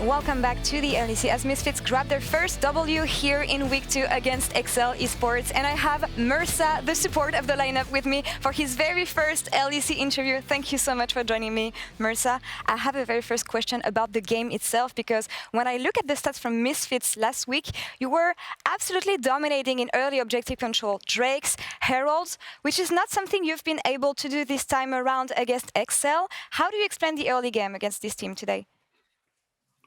welcome back to the LEC as Misfits grab their first W here in Week 2 against XL Esports. And I have Mersa, the support of the lineup, with me for his very first LEC interview. Thank you so much for joining me, Mersa. I have a very first question about the game itself, because when I look at the stats from Misfits last week, you were absolutely dominating in early objective control. Drakes, Heralds, which is not something you've been able to do this time around against XL. How do you explain the early game against this team today?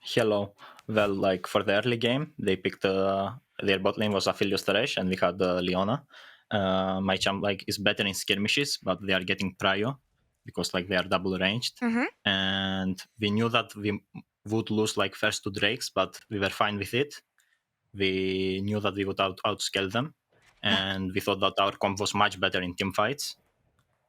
Hello. Well, like for the early game, they picked their bot lane was Aphelios Teresh, and we had Leona. My champ is better in skirmishes, but they are getting prio because they are double ranged. And we knew that we would lose first to Drakes, but we were fine with it. We knew that we would outscale them, and we thought that our comp was much better in team fights.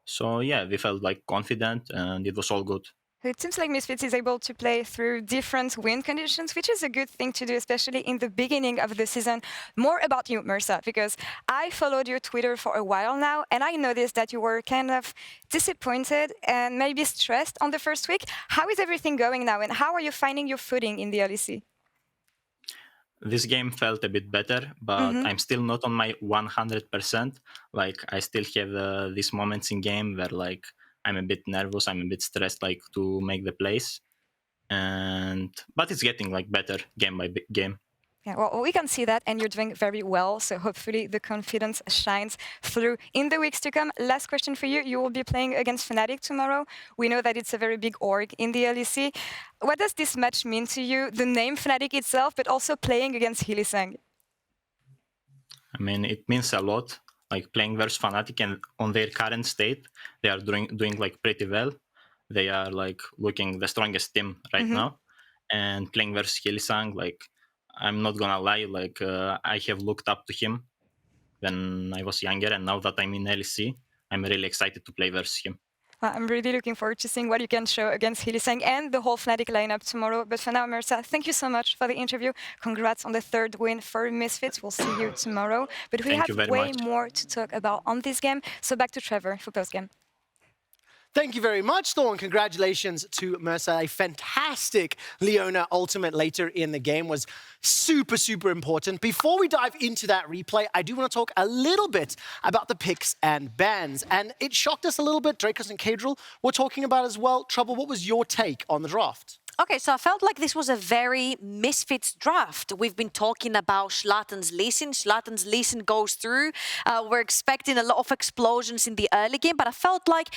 So yeah, we felt confident, and it was all good. It seems like Misfits is able to play through different wind conditions, which is a good thing to do, especially in the beginning of the season. More about you, Mersa, because I followed your Twitter for a while now, and I noticed that you were kind of disappointed and maybe stressed on the first week. How is everything going now, and how are you finding your footing in the LEC? This game felt a bit better, but I'm still not on my 100%. I still have these moments in game where I'm a bit nervous, I'm a bit stressed to make the plays. But it's getting better game by game. Yeah, well, we can see that, and you're doing very well, so hopefully the confidence shines through in the weeks to come. Last question for you. You will be playing against Fnatic tomorrow. We know that it's a very big org in the LEC. What does this match mean to you, the name Fnatic itself, but also playing against Hylissang? I mean, it means a lot. Playing versus Fnatic, and on their current state, they are doing pretty well. They are looking the strongest team right now. And playing versus Hylissang, I'm not gonna lie, I have looked up to him when I was younger, and now that I'm in LEC, I'm really excited to play versus him. I'm really looking forward to seeing what you can show against Hylissang and the whole Fnatic lineup tomorrow. But for now, Mersa, thank you so much for the interview. Congrats on the third win for Misfits. We'll see you tomorrow. But we have way more to talk about on this game. So back to Trevor for postgame. Thank you very much, Laure, and congratulations to Mersa. A fantastic Leona ultimate later in the game was super, super important. Before we dive into that replay, I do want to talk a little bit about the picks and bans. And it shocked us a little bit. Drakos and Caedrel were talking about as well. Trouble, what was your take on the draft? Okay, so I felt like this was a very Misfits draft. We've been talking about Zlatan's Lee Sin. Zlatan's Lee Sin goes through. We're expecting a lot of explosions in the early game, but I felt like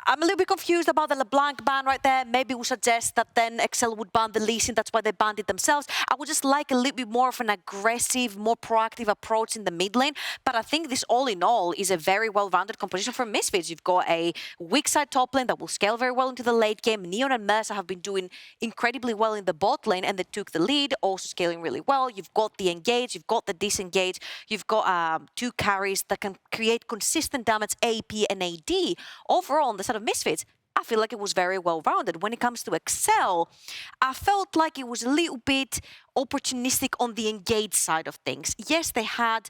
I'm a little bit confused about the LeBlanc ban right there. Maybe we suggest that then XL would ban the Lee Sin. That's why they banned it themselves. I would just like a little bit more of an aggressive, more proactive approach in the mid lane. But I think this all in all is a very well-rounded composition for Misfits. You've got a weak side top lane that will scale very well into the late game. Neon and Mersa have been doing incredibly well in the bot lane, and they took the lead, also scaling really well. You've got the engage, you've got the disengage, you've got two carries that can create consistent damage, AP and AD. Overall, on the side of Misfits, I feel like it was very well-rounded. When it comes to Excel, I felt like it was a little bit opportunistic on the engage side of things. Yes, they had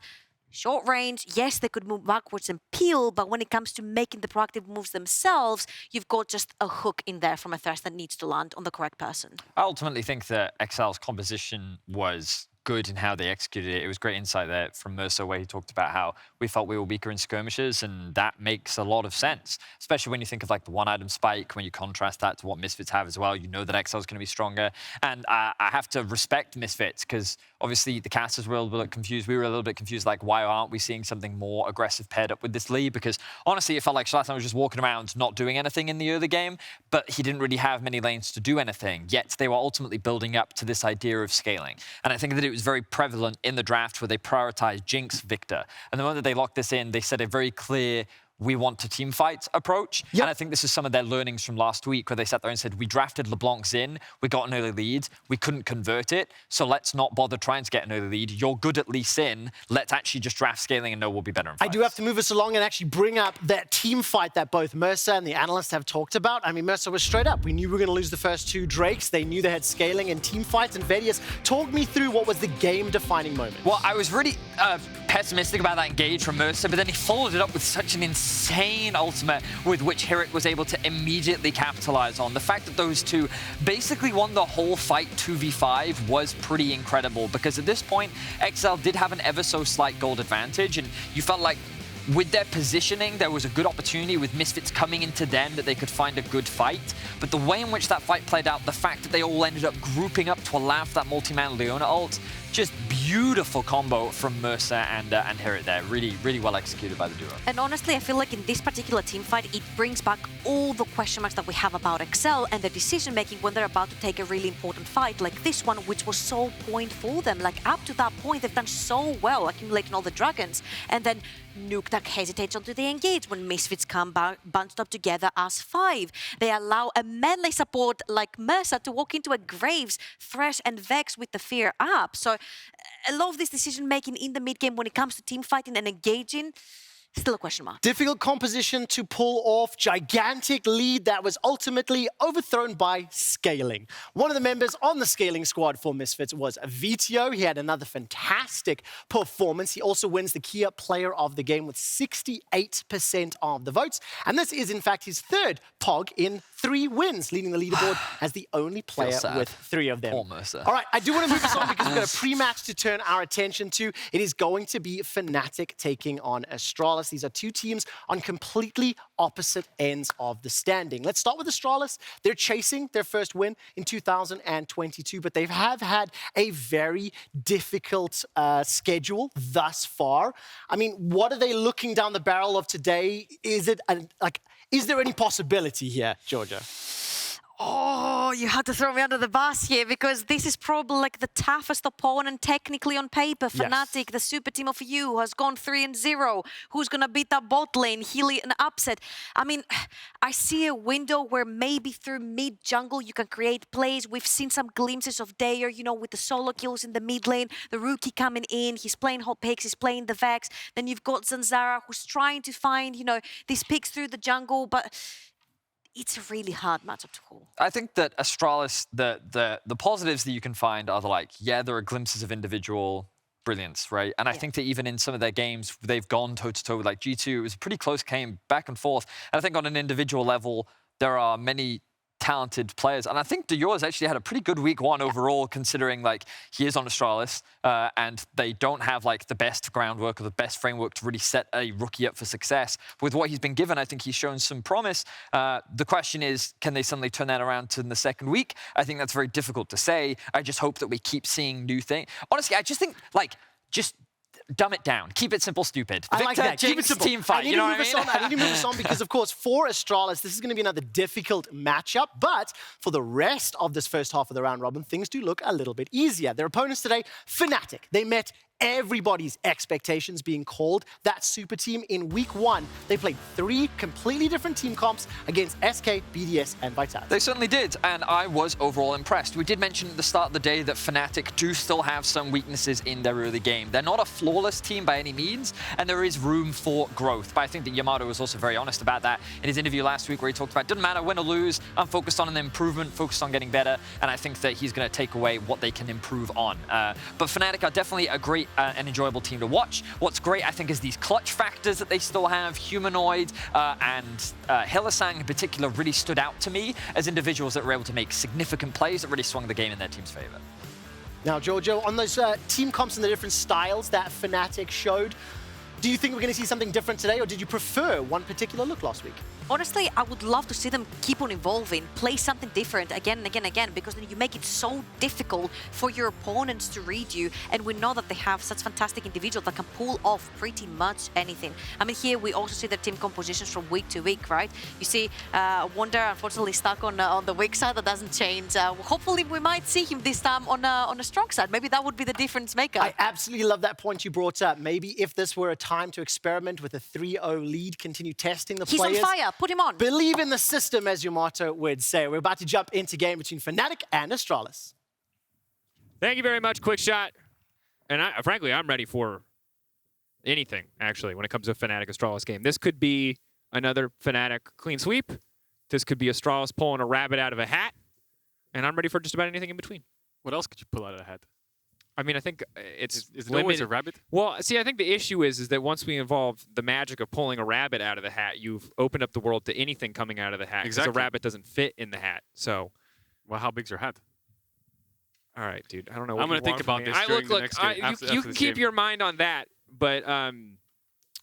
short range, yes, they could move backwards and peel, but when it comes to making the proactive moves themselves, you've got just a hook in there from a thresh that needs to land on the correct person. I ultimately think that XL's composition was good in how they executed it. It was great insight there from Mersa, where he talked about how we felt we were weaker in skirmishes, and that makes a lot of sense, especially when you think of the one-item spike. When you contrast that to what Misfits have as well, you know that XL is going to be stronger. And I have to respect Misfits, because obviously the casters were a little bit confused. We were a little bit confused, why aren't we seeing something more aggressive paired up with this Lee? Because honestly, it felt like Zlatan was just walking around not doing anything in the early game, but he didn't really have many lanes to do anything. Yet they were ultimately building up to this idea of scaling. And I think that it was very prevalent in the draft where they prioritized Jinx, Victor. And the moment that they locked this in, they set a very clear, we want to team fight approach. Yep. And I think this is some of their learnings from last week, where they sat there and said, we drafted LeBlanc's in, we got an early lead, we couldn't convert it, so let's not bother trying to get an early lead. You're good at Lee Sin, let's actually just draft scaling and know we'll be better in fights. I do have to move us along and actually bring up that team fight that both Mersa and the Analyst have talked about. I mean, Mersa was straight up. We knew we were going to lose the first two Drakes. They knew they had scaling and team fights. And Vedius, talk me through what was the game-defining moment. Well, I was really pessimistic about that engage from Mersa, but then he followed it up with such an insane ultimate with which Hirit was able to immediately capitalize on. The fact that those two basically won the whole fight 2v5 was pretty incredible, because at this point, XL did have an ever so slight gold advantage, and you felt like with their positioning, there was a good opportunity with Misfits coming into them that they could find a good fight. But the way in which that fight played out, the fact that they all ended up grouping up to allow for that multi-man Leona ult, just beautiful combo from Mersa and Hirit there. Really, really well executed by the duo. And honestly, I feel like in this particular team fight, it brings back all the question marks that we have about XL and the decision-making when they're about to take a really important fight like this one, which was so point for them. Like, up to that point, they've done so well, accumulating all the dragons. And then Nuktak hesitates onto the engage when Misfits come bunched up together as 5. They allow a melee support like Mersa to walk into a Graves, Thresh and Vex with the fear up. So a lot of this decision-making in the mid-game when it comes to team fighting and engaging, still a question mark. Difficult composition to pull off, gigantic lead that was ultimately overthrown by scaling. One of the members on the scaling squad for Misfits was Vitio. He had another fantastic performance. He also wins the Kia Player of the Game with 68% of the votes. And this is, in fact, his third POG in 3 wins, leading the leaderboard as the only player with 3 of them. Poor Mersa. All right, I do want to move this on because we've got a pre-match to turn our attention to. It is going to be Fnatic taking on Astralis. These are 2 teams on completely opposite ends of the standing. Let's start with Astralis. They're chasing their first win in 2022, but they have had a very difficult schedule thus far. I mean, what are they looking down the barrel of today? Is it is there any possibility here, Georgia? Oh, you had to throw me under the bus here, because this is probably like the toughest opponent technically on paper. Fnatic, the super team of you, has gone 3-0. Who's going to beat that bot lane? Healy an upset. I mean, I see a window where maybe through mid-jungle you can create plays. We've seen some glimpses of Dajor, you know, with the solo kills in the mid lane, the rookie coming in, he's playing hot picks, he's playing the Vex. Then you've got Zanzarah, who's trying to find, you know, these picks through the jungle, but it's a really hard matchup to call. I think that Astralis, the positives that you can find are there are glimpses of individual brilliance, right? And I think that even in some of their games, they've gone toe-to-toe with G2. It was a pretty close game, back and forth. And I think on an individual level, there are many talented players. And I think Dajor has actually had a pretty good week 1 overall, considering he is on Astralis and they don't have the best groundwork or the best framework to really set a rookie up for success. With what he's been given, I think he's shown some promise. The question is, can they suddenly turn that around in the second week? I think that's very difficult to say. I just hope that we keep seeing new things. Honestly, I just think just dumb it down. Keep it simple, stupid. I like that. Jinx, team fight. You know what I mean? I need to move this on because, of course, for Astralis, this is going to be another difficult matchup. But for the rest of this first half of the round robin, things do look a little bit easier. Their opponents today, Fnatic. They met everybody's expectations being called that super team in week 1. They played 3 completely different team comps against SK, BDS, and Vitality. They certainly did, and I was overall impressed. We did mention at the start of the day that Fnatic do still have some weaknesses in their early game. They're not a flawless team by any means, and there is room for growth. But I think that Yamato was also very honest about that in his interview last week, where he talked about, doesn't matter win or lose, I'm focused on an improvement, focused on getting better, and I think that he's going to take away what they can improve on. But Fnatic are definitely a great and enjoyable team to watch. What's great, I think, is these clutch factors that they still have. Humanoid and Hylissang in particular really stood out to me as individuals that were able to make significant plays that really swung the game in their team's favor. Now, Giorgio, on those team comps and the different styles that Fnatic showed, do you think we're going to see something different today, or did you prefer one particular look last week? Honestly, I would love to see them keep on evolving, play something different again and again and again, because then you make it so difficult for your opponents to read you. And we know that they have such fantastic individuals that can pull off pretty much anything. I mean, here we also see their team compositions from week to week, right? You see Wunder, unfortunately, stuck on the weak side. That doesn't change. Hopefully, we might see him this time on a strong side. Maybe that would be the difference maker. I absolutely love that point you brought up. Maybe if this were a time to experiment with a 3-0 lead, continue testing the players. He's on fire. Put him on. Believe in the system, as Yamato would say. We're about to jump into game between Fnatic and Astralis. Thank you very much, Quickshot. And frankly, I'm ready for anything, actually, when it comes to a Fnatic Astralis game. This could be another Fnatic clean sweep. This could be Astralis pulling a rabbit out of a hat. And I'm ready for just about anything in between. What else could you pull out of the hat? I mean, I think it's Is it always a limited. rabbit? Well, see, I think the issue is that once we involve the magic of pulling a rabbit out of the hat, you've opened up the world to anything coming out of the hat. Because Exactly. a rabbit doesn't fit in the hat. So, Well, how big's your hat? all right, dude. I don't know. I'm going to think about this during the next game. You can keep your mind on that, but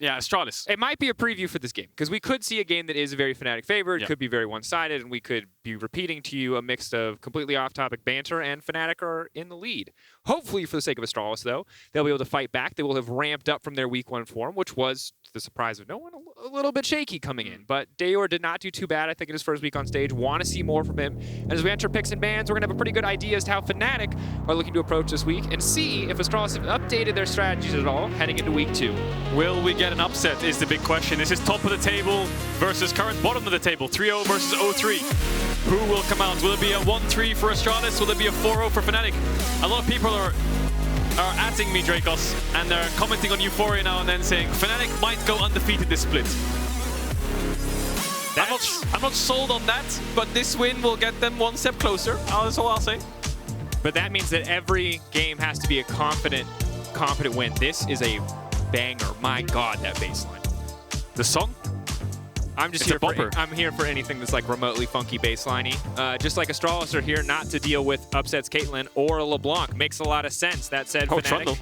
Yeah, Astralis. it might be a preview for this game because we could see a game that is a very Fnatic favor. It Yeah. could be very one-sided, and we could be repeating to you a mix of completely off-topic banter and Fnatic are in the lead. Hopefully, for the sake of Astralis, though, they'll be able to fight back. They will have ramped up from their Week 1 form, which was, to the surprise of no one, a little bit shaky coming in. But Dajor did not do too bad, I think, in his first week on stage. Want to see more from him. And as we enter picks and bans, we're going to have a pretty good idea as to how Fnatic are looking to approach this week and see if Astralis have updated their strategies at all heading into Week 2. Will we get an upset is the big question. This is top of the table versus current bottom of the table. 3-0 versus 0-3. Who will come out? Will it be a 1-3 for Astralis? Will it be a 4-0 for Fnatic? A lot of people are atting me, Drakos, and they're commenting on Euphoria now and then saying Fnatic might go undefeated this split. I'm not sold on that, but this win will get them one step closer. That's all I'll say. But that means that every game has to be a confident win. This is a banger. My God, that baseline. The song? I'm just It's a here bumper. I'm here for anything that's like remotely funky baseliney. Just like Astralis are here not to deal with upsets Caitlyn or LeBlanc. Makes a lot of sense. That said, Oh, Fnatic Trundle.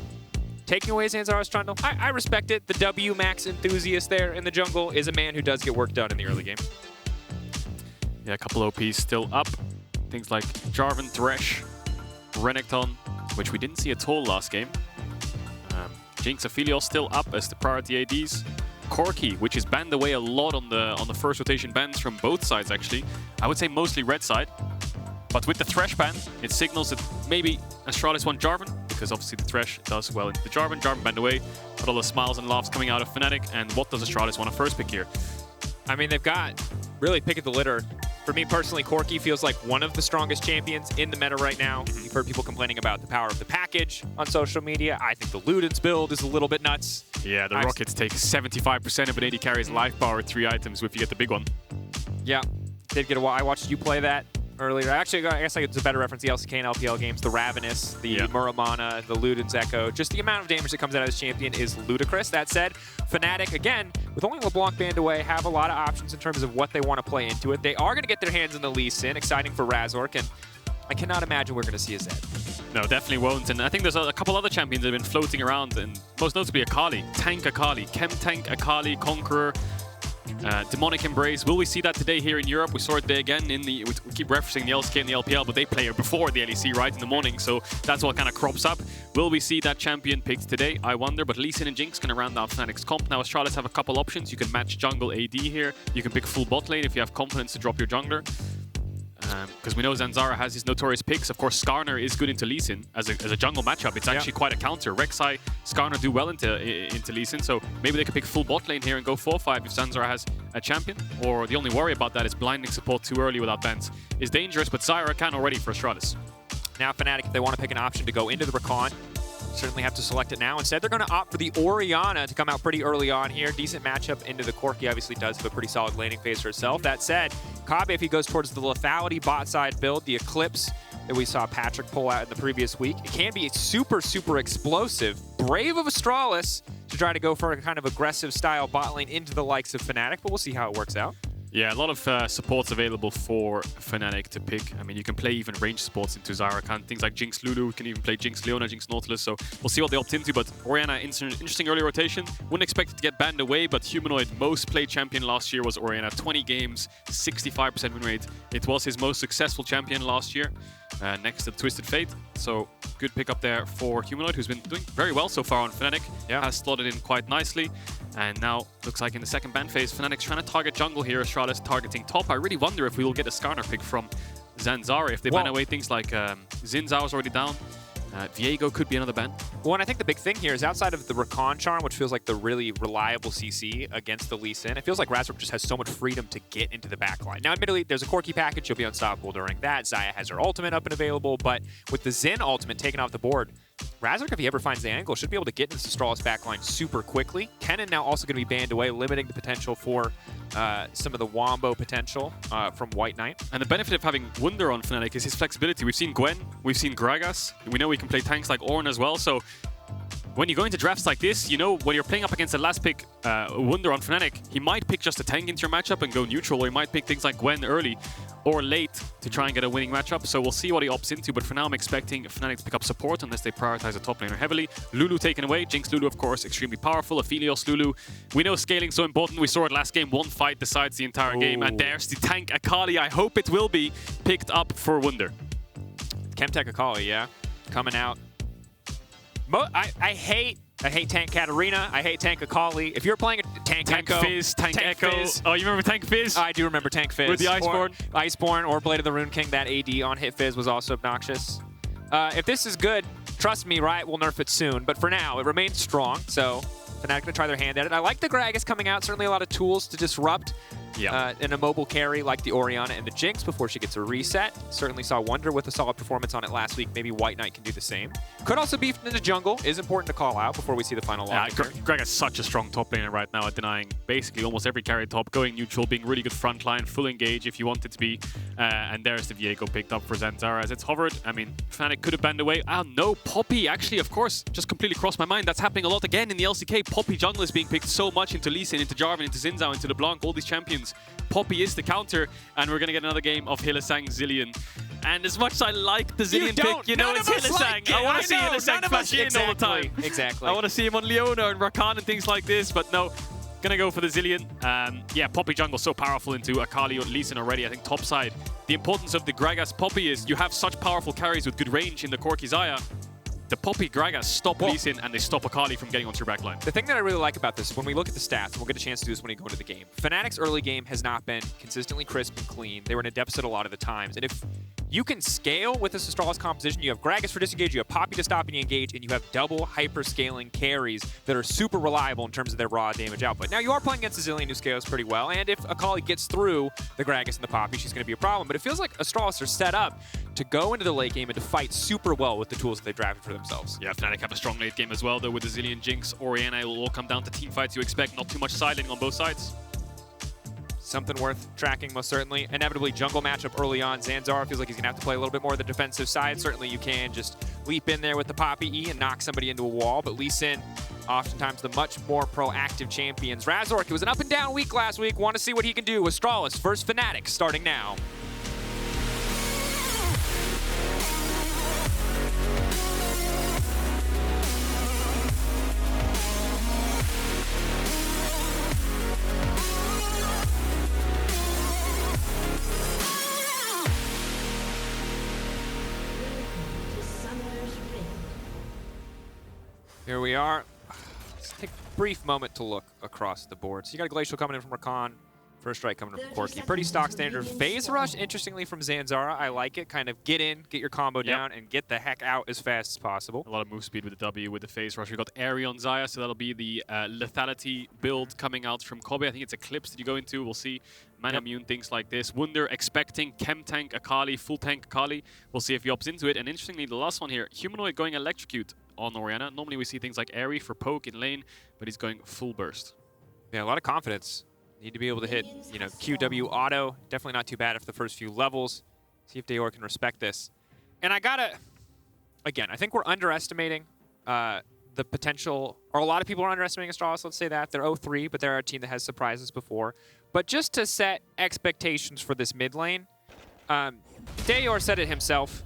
taking away Zanzarah's Trundle. I respect it. The W Max enthusiast there in the jungle is a man who does get work done in the early game. Yeah, a couple OPs still up. Things like Jarvan, Thresh, Renekton, which we didn't see at all last game. Jinx, Aphelios still up as the priority ADs. Corki, which is banned away a lot on the first rotation bans from both sides, actually. I would say mostly red side. But with the Thresh ban, it signals that maybe Astralis want Jarvan, because obviously the Thresh does well into the Jarvan. Jarvan banned away, but all the smiles and laughs coming out of Fnatic. And what does Astralis want to first pick here? I mean, they've got really pick of the litter. For me personally, Corki feels like one of the strongest champions in the meta right now. You've heard people complaining about the power of the package on social media. I think the Ludens build is a little bit nuts. Yeah, the Rockets take 75% of an AD carry's life power with 3 items if you get the big one. Yeah, did get a while. I watched you play that earlier. Actually, I guess it's a better reference. The LCK and LPL games, the Ravenous, the Muramana, the Ludens Echo. Just the amount of damage that comes out of this champion is ludicrous. That said, Fnatic, again, with only LeBlanc banned away, have a lot of options in terms of what they want to play into it. They are going to get their hands on the Lee Sin, exciting for Razork, and I cannot imagine we're going to see a Zed. No, definitely won't. And I think there's a couple other champions that have been floating around, and most notably Akali. Tank Akali, Chem Tank Akali, Conqueror, Demonic Embrace. Will we see that today here in Europe? We saw it today again in the. We keep referencing the LCK and the LPL, but they play before the LEC, right, in the morning. So that's what kind of crops up. Will we see that champion picked today? I wonder. But Lee Sin and Jinx going to round out Fnatic's comp. Now, Astralis have a couple options. You can match jungle AD here. You can pick full bot lane if you have confidence to drop your jungler. Because we know Zanzarah has his notorious picks. Of course, Skarner is good into Lee Sin as a jungle matchup. It's actually quite a counter. Rek'Sai, Skarner do well into Lee Sin, so maybe they could pick full bot lane here and go 4-5 if Zanzarah has a champion. Or the only worry about that is blinding support too early without bans is dangerous, but Xayah can already for Astralis. Now Fnatic, if they want to pick an option to go into the Rakan, certainly have to select it now. Instead, they're going to opt for the Orianna to come out pretty early on here. Decent matchup into the Corki. Obviously does have a pretty solid laning phase for itself. That said, Kobbe, if he goes towards the lethality bot side build, the Eclipse that we saw Patrick pull out in the previous week, it can be super, super explosive. Brave of Astralis to try to go for a kind of aggressive style bot lane into the likes of Fnatic, but we'll see how it works out. Yeah, a lot of supports available for Fnatic to pick. I mean, you can play even range supports into Rakan. Things like Jinx Lulu, you can even play Jinx Leona, Jinx Nautilus. So we'll see what they opt into. But Orianna, interesting early rotation. Wouldn't expect it to get banned away, but Humanoid, most played champion last year was Orianna. 20 games, 65% win rate. It was his most successful champion last year, next to Twisted Fate. So good pick up there for Humanoid, who's been doing very well so far on Fnatic. Yeah. Has slotted in quite nicely. And now, looks like in the second ban phase, Fnatic's trying to target jungle here, Astralis targeting top. I really wonder if we will get a Skarner pick from Zanzarah. If they ban away things like Zinzao's already down. Viego could be another ban. Well, and I think the big thing here is outside of the Rakan charm, which feels like the really reliable CC against the Lee Sin, it feels like Razork just has so much freedom to get into the backline. Now, admittedly, there's a Corki package. You'll be unstoppable during that. Xayah has her ultimate up and available, but with the Xin ultimate taken off the board, Razork, if he ever finds the angle, should be able to get into the Astralis backline super quickly. Kennen now also going to be banned away, limiting the potential for some of the wombo potential from WhiteKnight. And the benefit of having Wunder on Fnatic is his flexibility. We've seen Gwen, we've seen Gragas. We know he can play tanks like Ornn as well. So when you go into drafts like this, you know, when you're playing up against the last pick, Wunder on Fnatic, he might pick just a tank into your matchup and go neutral, or he might pick things like Gwen early or late to try and get a winning matchup. So we'll see what he opts into, but for now I'm expecting Fnatic to pick up support unless they prioritize the top laner heavily. Lulu taken away. Jinx Lulu, of course, extremely powerful. Aphelios Lulu. We know scaling so important. We saw it last game. One fight decides the entire game, and there's the tank Akali. I hope it will be picked up for Wunder. Chemtech Akali, yeah, coming out. I hate Tank Katarina. I hate Tank Akali. If you're playing a Tank Echo, Fizz, Tank Echo. Fizz. Oh, you remember Tank Fizz? I do remember Tank Fizz. With the Iceborne? Iceborne or Blade of the Rune King, that AD on hit Fizz was also obnoxious. If this is good, trust me, Riot will nerf it soon. But for now, it remains strong. So Fnatic gonna try their hand at it. I like the Gragas coming out. Certainly a lot of tools to disrupt in a mobile carry like the Orianna and the Jinx before she gets a reset. Certainly saw Wunder with a solid performance on it last week. Maybe WhiteKnight can do the same. Could also be in the jungle. Is important to call out before we see the final logic. Gragas is such a strong top laner right now at denying basically almost every carry top, going neutral, being really good front line, full engage if you want it to be. And there's the Viego picked up for Zanzarah as it's hovered. I mean, Fnatic could have banned away. Oh no, Poppy actually, of course, just completely crossed my mind. That's happening a lot again in the LCK. Poppy jungle is being picked so much into Lee Sin, into Jarvan, into Xin Zhao, into LeBlanc, all these champions. Poppy is the counter, and we're going to get another game of Hylissang Zilean. And as much as I like the Zilean pick, you know it's Hylissang. I want to see Hylissang flash in all the time. Exactly. I want to see him on Leona and Rakan and things like this, but no. Gonna go for the Zilean. Yeah, Poppy jungle so powerful into Akali or Lee Sin already. I think top side. The importance of the Gragas Poppy is you have such powerful carries with good range in the Corki Xayah. The Poppy Gragas stop Lee Sin and they stop Akali from getting onto your backline. The thing that I really like about this, when we look at the stats, and we'll get a chance to do this when we go into the game, Fnatic's early game has not been consistently crisp and clean. They were in a deficit a lot of the times. And if you can scale with this Astralis composition, you have Gragas for disengage, you have Poppy to stop and engage, and you have double hyper-scaling carries that are super reliable in terms of their raw damage output. Now, you are playing against a Zilean who scales pretty well, and if Akali gets through the Gragas and the Poppy, she's going to be a problem. But it feels like Astralis are set up to go into the late game and to fight super well with the tools that they've drafted for themselves. Yeah, Fnatic have a strong late game as well, though, with the Zilean, Jinx, Orianna. It will all come down to team fights you expect. Not too much sideling on both sides. Something worth tracking, most certainly. Inevitably, jungle matchup early on. Zanzarah feels like he's going to have to play a little bit more of the defensive side. Certainly, you can just leap in there with the Poppy E and knock somebody into a wall. But Lee Sin, oftentimes the much more proactive champions. Razork, it was an up-and-down week last week. Want to see what he can do. Astralis versus Fnatic starting now. Here we are. Let's take a brief moment to look across the board. So you got a Glacial coming in from Rakan. First strike coming in from Corki. Pretty stock standard. Phase Rush, interestingly, from Zanzarah. I like it. Kind of get in, get your combo down, and get the heck out as fast as possible. A lot of move speed with the W, with the Phase Rush. We've got Airy on Xayah, so that'll be the lethality build coming out from Kobbe. I think it's Eclipse that you go into. We'll see mana immune, things like this. Wunder expecting Chem Tank Akali, full tank Akali. We'll see if he opts into it. And interestingly, the last one here, Humanoid going Electrocute on Orianna. Normally we see things like Airy for poke in lane, but he's going full burst. Yeah, a lot of confidence. Need to be able to hit, you know, QW auto. Definitely not too bad after the first few levels. See if Dajor can respect this. And I gotta, again, I think we're underestimating the potential, or a lot of people are underestimating Astralis, let's say that. They're 0-3, but they're a team that has surprises before. But just to set expectations for this mid lane, Dajor said it himself.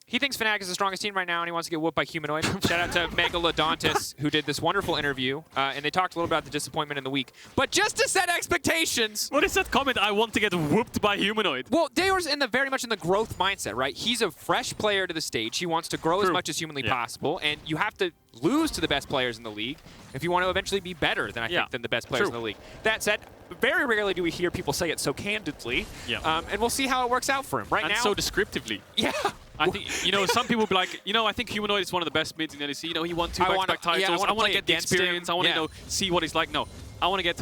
He thinks Fnatic is the strongest team right now, and he wants to get whooped by Humanoid. Shout out to Megalodontis, who did this wonderful interview, and they talked a little about the disappointment in the week. But just to set expectations... What is that comment? I want to get whooped by Humanoid. Well, Dajor's very much in the growth mindset, right? He's a fresh player to the stage. He wants to grow as much as humanly possible, and you have to lose to the best players in the league if you want to eventually be better than, I think, than the best players in the league. That said, very rarely do we hear people say it so candidly, and we'll see how it works out for him. Right now... so descriptively. Yeah. I think, you know, some people will be like, you know, I think Humanoid is one of the best mids in the LEC. You know, he won 2 back-to-back titles. I want to get the experience. I want to, you know, see what he's like. No, I want to get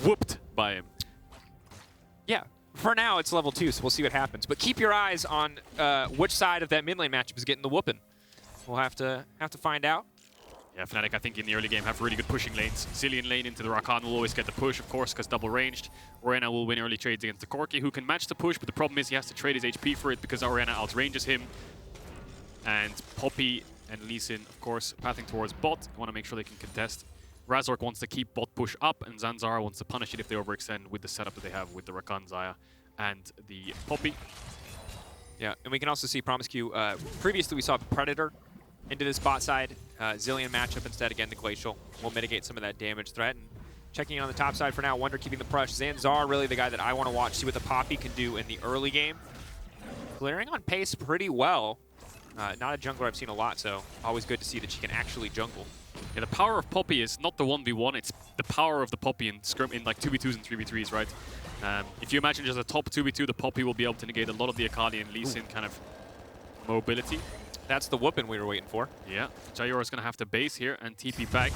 whooped by him. Yeah. For now, it's level 2, so we'll see what happens. But keep your eyes on which side of that mid lane matchup is getting the whooping. We'll have to find out. Yeah, Fnatic, I think in the early game have really good pushing lanes. Zilean lane into the Rakan will always get the push, of course, because double ranged. Orianna will win early trades against the Corki, who can match the push, but the problem is he has to trade his HP for it because Orianna outranges him. And Poppy and Lee Sin, of course, pathing towards bot. Want to make sure they can contest. Razork wants to keep bot push up, and Zanzarah wants to punish it if they overextend with the setup that they have with the Rakan, Xayah, and the Poppy. Yeah, and we can also see promisq. Previously, we saw Predator into this bot side. Zilean matchup instead. Again, the Glacial will mitigate some of that damage threat. And checking in on the top side for now, Wunder keeping the push. Zanzarah really the guy that I want to watch, see what the Poppy can do in the early game. Clearing on pace pretty well. Not a jungler I've seen a lot, so always good to see that she can actually jungle. Yeah, the power of Poppy is not the 1v1, it's the power of the Poppy in like 2v2s and 3v3s, right? If you imagine just a top 2v2, the Poppy will be able to negate a lot of the Akali and Lee Sin kind of mobility. That's the whooping we were waiting for. Yeah, Dajor is going to have to base here and TP back.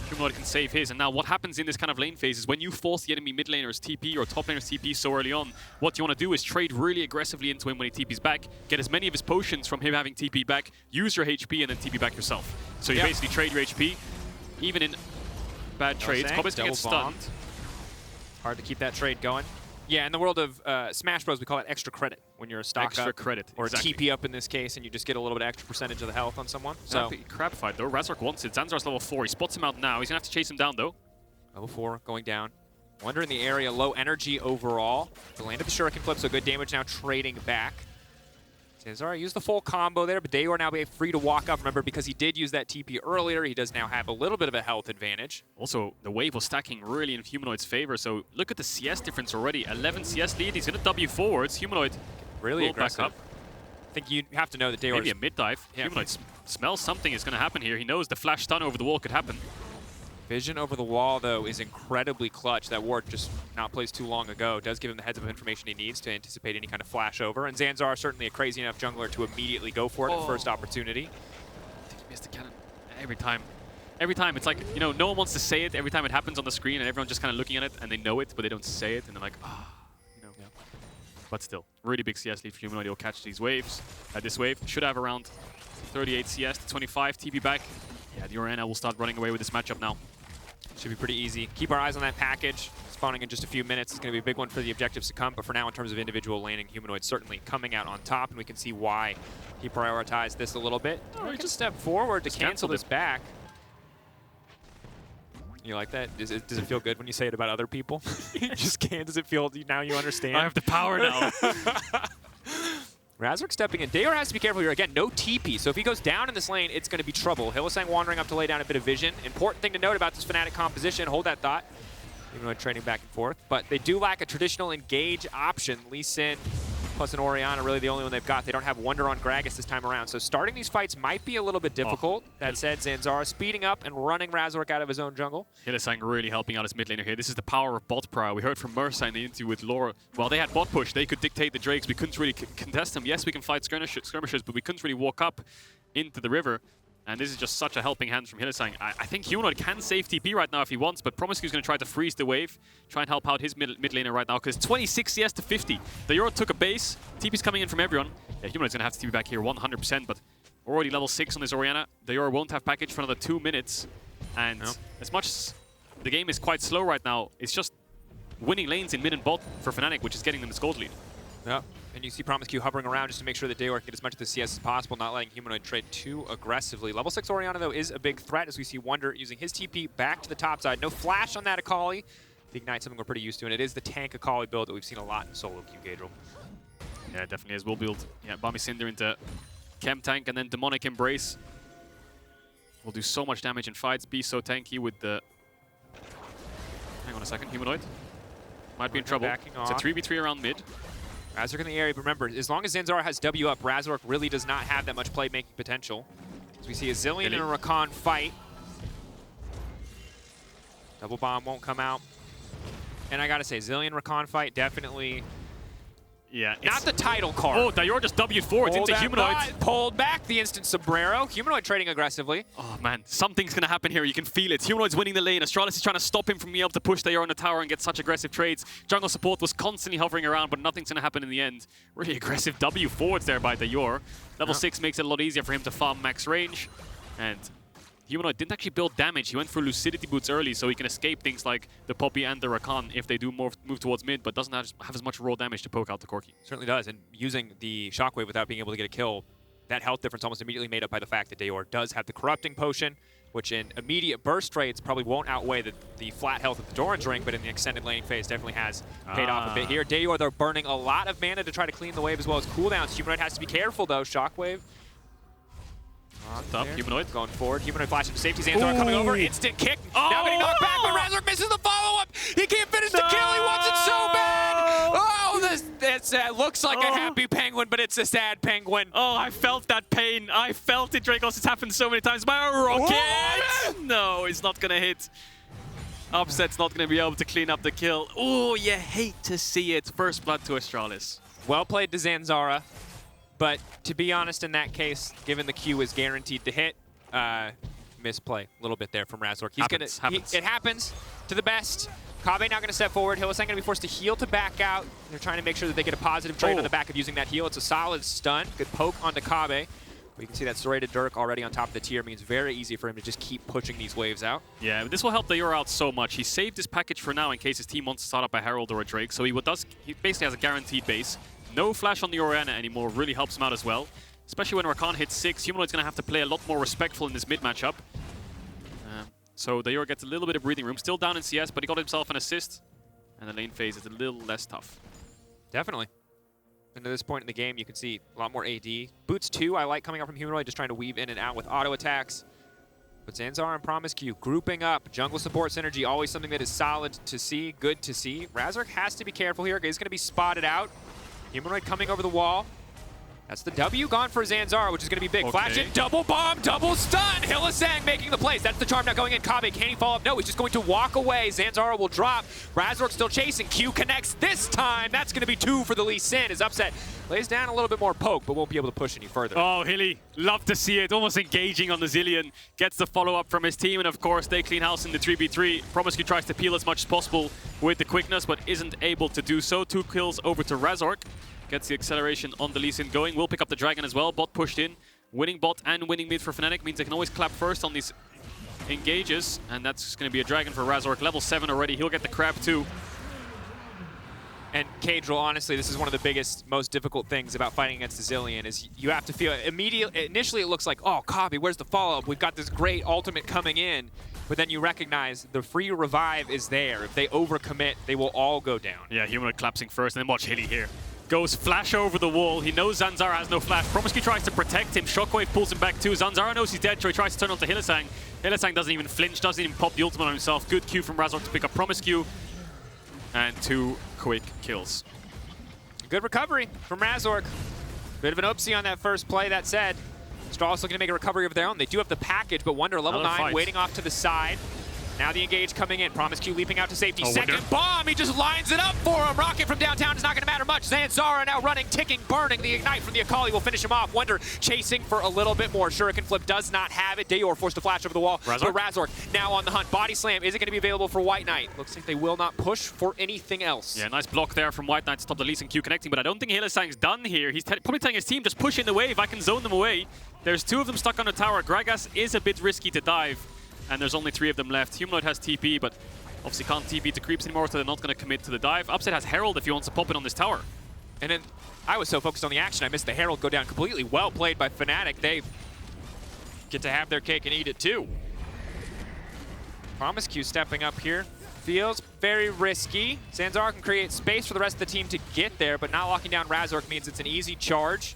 Humanoid can save his, and now what happens in this kind of lane phase is when you force the enemy mid laner's TP or top laner's TP so early on, what you want to do is trade really aggressively into him when he TP's back, get as many of his potions from him having TP back, use your HP, and then TP back yourself. So you basically trade your HP, even in bad trades. Kobbe's going to get stunned. Hard to keep that trade going. Yeah, in the world of Smash Bros, we call it extra credit when you're a stock extra up, credit, or exactly. a TP up in this case, and you just get a little bit extra percentage of the health on someone. So crab fight though. Razork wants it. Zanzarah's level 4. He spots him out now. He's gonna have to chase him down though. Level 4 going down. Wunder in the area, low energy overall. The land of the Shuriken flip, so good damage now trading back. Zanzarah used the full combo there, but Dajor now be free to walk up. Remember, because he did use that TP earlier, he does now have a little bit of a health advantage. Also, the wave was stacking really in Humanoid's favor, so look at the CS difference already. 11 CS lead, he's going to W forwards. Humanoid really aggressive. Back up. I think you have to know that Dajor maybe a mid dive. Yeah. Humanoid smells something is going to happen here. He knows the flash stun over the wall could happen. Vision over the wall, though, is incredibly clutch. That ward just not placed too long ago does give him the heads-up information he needs to anticipate any kind of flash over. And Zanzarah certainly a crazy enough jungler to immediately go for it at first opportunity. He missed the cannon every time. Every time, it's like, you know, no one wants to say it every time it happens on the screen, and everyone's just kind of looking at it, and they know it, but they don't say it, and they're like, you know. Yeah. But still, really big CS lead for Humanoid. He'll catch these waves. This wave should have around 38 CS to 25 TP back. Yeah, the Orianna will start running away with this matchup now. Should be pretty easy. Keep our eyes on that package. Spawning in just a few minutes. It's going to be a big one for the objectives to come. But for now, in terms of individual laning, Humanoid certainly coming out on top. And we can see why he prioritized this a little bit. Oh, he can step forward to cancel this back. You like that? Does it feel good when you say it about other people? Just can't. Does it feel, now you understand? I have the power now. Razork stepping in. Dajor has to be careful here. Again, no TP, so if he goes down in this lane, it's going to be trouble. Hylissang wandering up to lay down a bit of vision. Important thing to note about this Fnatic composition, hold that thought, even though trading back and forth. But they do lack a traditional engage option. Lee Sin plus an Orianna, really the only one they've got. They don't have Wunder on Gragas this time around, so starting these fights might be a little bit difficult. That said, Zanzarah speeding up and running Razork out of his own jungle. Hylissang really helping out his mid laner here. This is the power of bot prio. We heard from Mersa in the interview with Laure. While they had bot push, they could dictate the Drakes. We couldn't really contest them. Yes, we can fight skirmishes, but we couldn't really walk up into the river. And this is just such a helping hand from Hylissang. I think Humanoid can save TP right now if he wants, but promisq is going to try to freeze the wave, try and help out his mid laner right now, because 26 CS to 50. Dajor took a base. TP's coming in from everyone. Yeah, Humanoid's going to have to TP back here 100%, but already level 6 on this Orianna. Dajor won't have package for another 2 minutes. And as much as the game is quite slow right now, it's just winning lanes in mid and bot for Fnatic, which is getting them this gold lead. Yeah, and you see promisq hovering around just to make sure that Dajor can get as much of the CS as possible, not letting Humanoid trade too aggressively. Level 6 Orianna, though, is a big threat as we see Wunder using his TP back to the top side. No flash on that Akali. The Ignite, something we're pretty used to, and it is the tank Akali build that we've seen a lot in solo queue, Caedrel. Yeah, it definitely is. We'll build Bami Cinder into Chem Tank, and then Demonic Embrace will do so much damage in fights, be so tanky with the... Hang on a second, Humanoid. Might be in trouble. It's a 3v3 around mid. Razork in the area, but remember, as long as Zanzarah has W up, Razork really does not have that much playmaking potential. As we see a Zilean and a Rakan fight. Double bomb won't come out. And I gotta say, Zilean Rakan fight definitely Yeah. Not the title card. Oh, Dajor just W forwards into Humanoid. Pulled back the instant sombrero. Humanoid trading aggressively. Oh man, something's gonna happen here. You can feel it. Humanoid's winning the lane. Astralis is trying to stop him from being able to push Dajor on the tower and get such aggressive trades. Jungle support was constantly hovering around, but nothing's gonna happen in the end. Really aggressive W forwards there by Dajor. Level 6 makes it a lot easier for him to farm max range. And Humanoid didn't actually build damage. He went for Lucidity Boots early so he can escape things like the Poppy and the Rakan if they do move towards mid, but doesn't have as much raw damage to poke out the Corki. Certainly does, and using the Shockwave without being able to get a kill, that health difference almost immediately made up by the fact that Dajor does have the Corrupting Potion, which in immediate burst rates probably won't outweigh the flat health of the Doran's Ring, but in the extended laning phase definitely has paid off a bit here. Dajor, they're burning a lot of mana to try to clean the wave as well as cooldowns. Humanoid has to be careful though. Shockwave. Top Humanoid. Going forward. Humanoid flash into safety. Zanzarah coming over. Instant kick. Now getting knocked back, but Razork misses the follow-up. He can't finish the kill. He wants it so bad. Oh, this looks like a happy penguin, but it's a sad penguin. Oh, I felt that pain. I felt it, Drakos. It's happened so many times. My rocket! No, it's not going to hit. Upset's not going to be able to clean up the kill. Oh, you hate to see it. First blood to Astralis. Well played to Zanzarah. But to be honest, in that case, given the Q is guaranteed to hit, misplay a little bit there from Razork. It happens to the best. Kobbe now going to step forward. Hylissang going to be forced to heal to back out. They're trying to make sure that they get a positive trade on the back of using that heal. It's a solid stun. Good poke onto Kobbe. But you can see that serrated Dirk already on top of the tier means very easy for him to just keep pushing these waves out. Yeah, this will help Dajor out so much. He saved his package for now in case his team wants to start up a Herald or a Drake. So he basically has a guaranteed base. No flash on the Orianna anymore really helps him out as well. Especially when Rakan hits 6, Humanoid's going to have to play a lot more respectful in this mid matchup. So Dajor gets a little bit of breathing room. Still down in CS, but he got himself an assist. And the lane phase is a little less tough. Definitely. And to this point in the game, you can see a lot more AD. Boots 2, I like coming up from Humanoid, just trying to weave in and out with auto attacks. But Zanzarah and promisq grouping up. Jungle support synergy, always something that is solid to see, good to see. Razork has to be careful here. He's going to be spotted out. Humanoid coming over the wall. That's the W gone for Zanzarah, which is going to be big. Okay. Flash in, double bomb, double stun. Hylissang making the plays. That's the charm now going in. Kobbe, can he follow up? No, he's just going to walk away. Zanzarah will drop. Razork still chasing. Q connects this time. That's going to be 2 for the Lee Sin. His upset lays down a little bit more poke, but won't be able to push any further. Oh, Hilly, love to see it. Almost engaging on the Zilean. Gets the follow-up from his team, and of course, they clean house in the 3v3. promisq tries to peel as much as possible with the quickness, but isn't able to do so. 2 kills over to Razork. Gets the acceleration on the Lee Sin going. Will pick up the Dragon as well. Bot pushed in. Winning bot and winning mid for Fnatic means they can always clap first on these engages. And that's going to be a Dragon for Razork. Level 7 already. He'll get the crab too. And Caedrel, honestly, this is one of the biggest, most difficult things about fighting against the Zilean is you have to feel immediately. Initially, it looks like, oh, Kobbe, where's the follow-up? We've got this great ultimate coming in. But then you recognize the free revive is there. If they overcommit, they will all go down. Yeah, Humanoid collapsing first, and then watch Hilly here. Goes flash over the wall. He knows Zanzarah has no flash. promisq tries to protect him. Shockwave pulls him back too. Zanzarah knows he's dead, so he tries to turn onto Hylissang. Hylissang doesn't even flinch, doesn't even pop the ultimate on himself. Good Q from Razork to pick up promisq. And 2 quick kills. Good recovery from Razork. Bit of an oopsie on that first play. That said, Astralis looking to make a recovery of their own. They do have the package, but Wunder level 9 waiting off to the side. Now the engage coming in. promisq leaping out to safety. Second Wunder. bomb. He just lines it up for him. Rocket from downtown is not going to matter much. Zanzarah now running, ticking, burning. The ignite from the Akali will finish him off. Wunder chasing for a little bit more. Shuriken flip does not have it. Dajor forced to flash over the wall. Razork. But Razork now on the hunt. Body slam. Is it going to be available for WhiteKnight? Looks like they will not push for anything else. Yeah, nice block there from WhiteKnight to stop the Lee Sin Q connecting, but I don't think Hylissang's done here. He's probably telling his team, just push in the wave. I can zone them away. There's 2 of them stuck on the tower. Gragas is a bit risky to dive. And there's only 3 of them left. Humanoid has TP, but obviously can't TP to creeps anymore, so they're not going to commit to the dive. Upset has Herald if he wants to pop it on this tower. And then I was so focused on the action, I missed the Herald go down completely. Well played by Fnatic. They get to have their cake and eat it too. promisq stepping up here. Feels very risky. Zanzarah can create space for the rest of the team to get there, but not locking down Razork means it's an easy charge.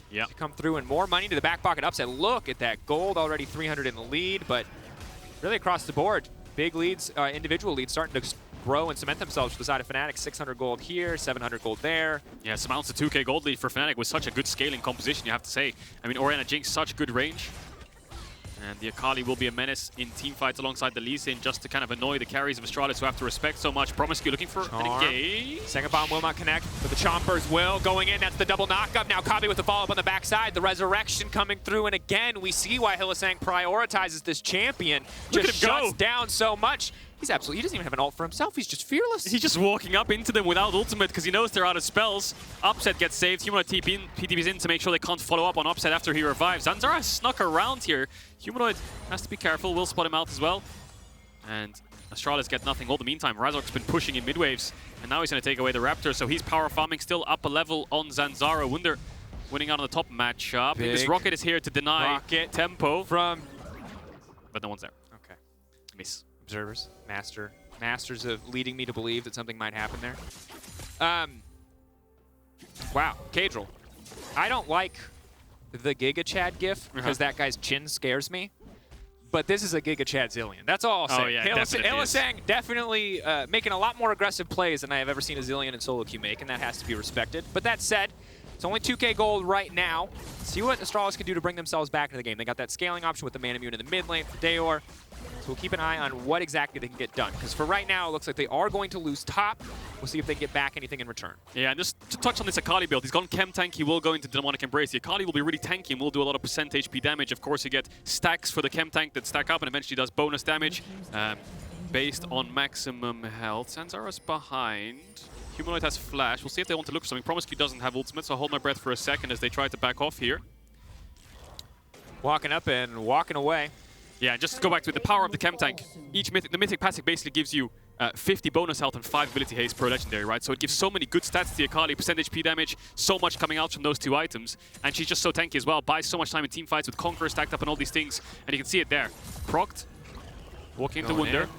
Yeah. To come through and more money to the back pocket. Upset. Look at that gold, already 300 in the lead, but really across the board, big leads, individual leads starting to grow and cement themselves to the side of Fnatic. 600 gold here, 700 gold there. Yeah, amounts to 2k gold lead for Fnatic with such a good scaling composition, you have to say. I mean, Orianna Jinx, such good range. And the Akali will be a menace in teamfights alongside the Lee Sin just to kind of annoy the carries of Astralis who have to respect so much. promisq looking for an engage. Second bomb will not connect, but the Chompers will. Going in, that's the double knockup. Now Kobbe with the follow-up on the backside. The resurrection coming through, and again, we see why Hylissang prioritizes this champion. Just shuts down so much. He's absolutely, he doesn't even have an ult for himself. He's just fearless. He's just walking up into them without ultimate because he knows they're out of spells. Upset gets saved. Humanoid PTBs in to make sure they can't follow up on Upset after he revives. Zanzarah snuck around here. Humanoid has to be careful. Will spot him out as well. And Astralis get nothing all the meantime. Razork's been pushing in mid-waves, and now he's going to take away the Raptor, so he's power farming, still up a level on Zanzarah. Wunder winning out on the top matchup. This Rocket is here to deny tempo. From... But no one's there. Okay. Miss. Observers. Masters of leading me to believe that something might happen there. Wow. Caedrel. I don't like the Giga Chad gif because that guy's chin scares me. But this is a Giga Chad Zillion. That's all I'll say. Oh, yeah, Hylissang definitely making a lot more aggressive plays than I have ever seen a Zillion in solo queue make, and that has to be respected. But that said, it's only 2k gold right now. See what Astralis can do to bring themselves back into the game. They got that scaling option with the Mana Mune in the mid lane for Dajor. So we'll keep an eye on what exactly they can get done. Because for right now, it looks like they are going to lose top. We'll see if they can get back anything in return. Yeah, and just to touch on this Akali build, he's gone Chem Tank, he will go into Demonic Embrace. The Akali will be really tanky and will do a lot of percent HP damage. Of course, you get stacks for the Chem Tank that stack up and eventually does bonus damage based on maximum health. Zanzarah's behind. Humanoid has flash. We'll see if they want to look for something. promisq doesn't have ultimate, so I'll hold my breath for a second as they try to back off here. Walking up and walking away. Yeah, just to go back to it, the power of the Chem Tank. The Mythic Passive basically gives you 50 bonus health and 5 ability haste per legendary, right? So it gives so many good stats to the Akali, percent HP damage, so much coming out from those two items. And she's just so tanky as well, buys so much time in team fights with Conqueror stacked up and all these things. And you can see it there. Procced, walking into Wunder.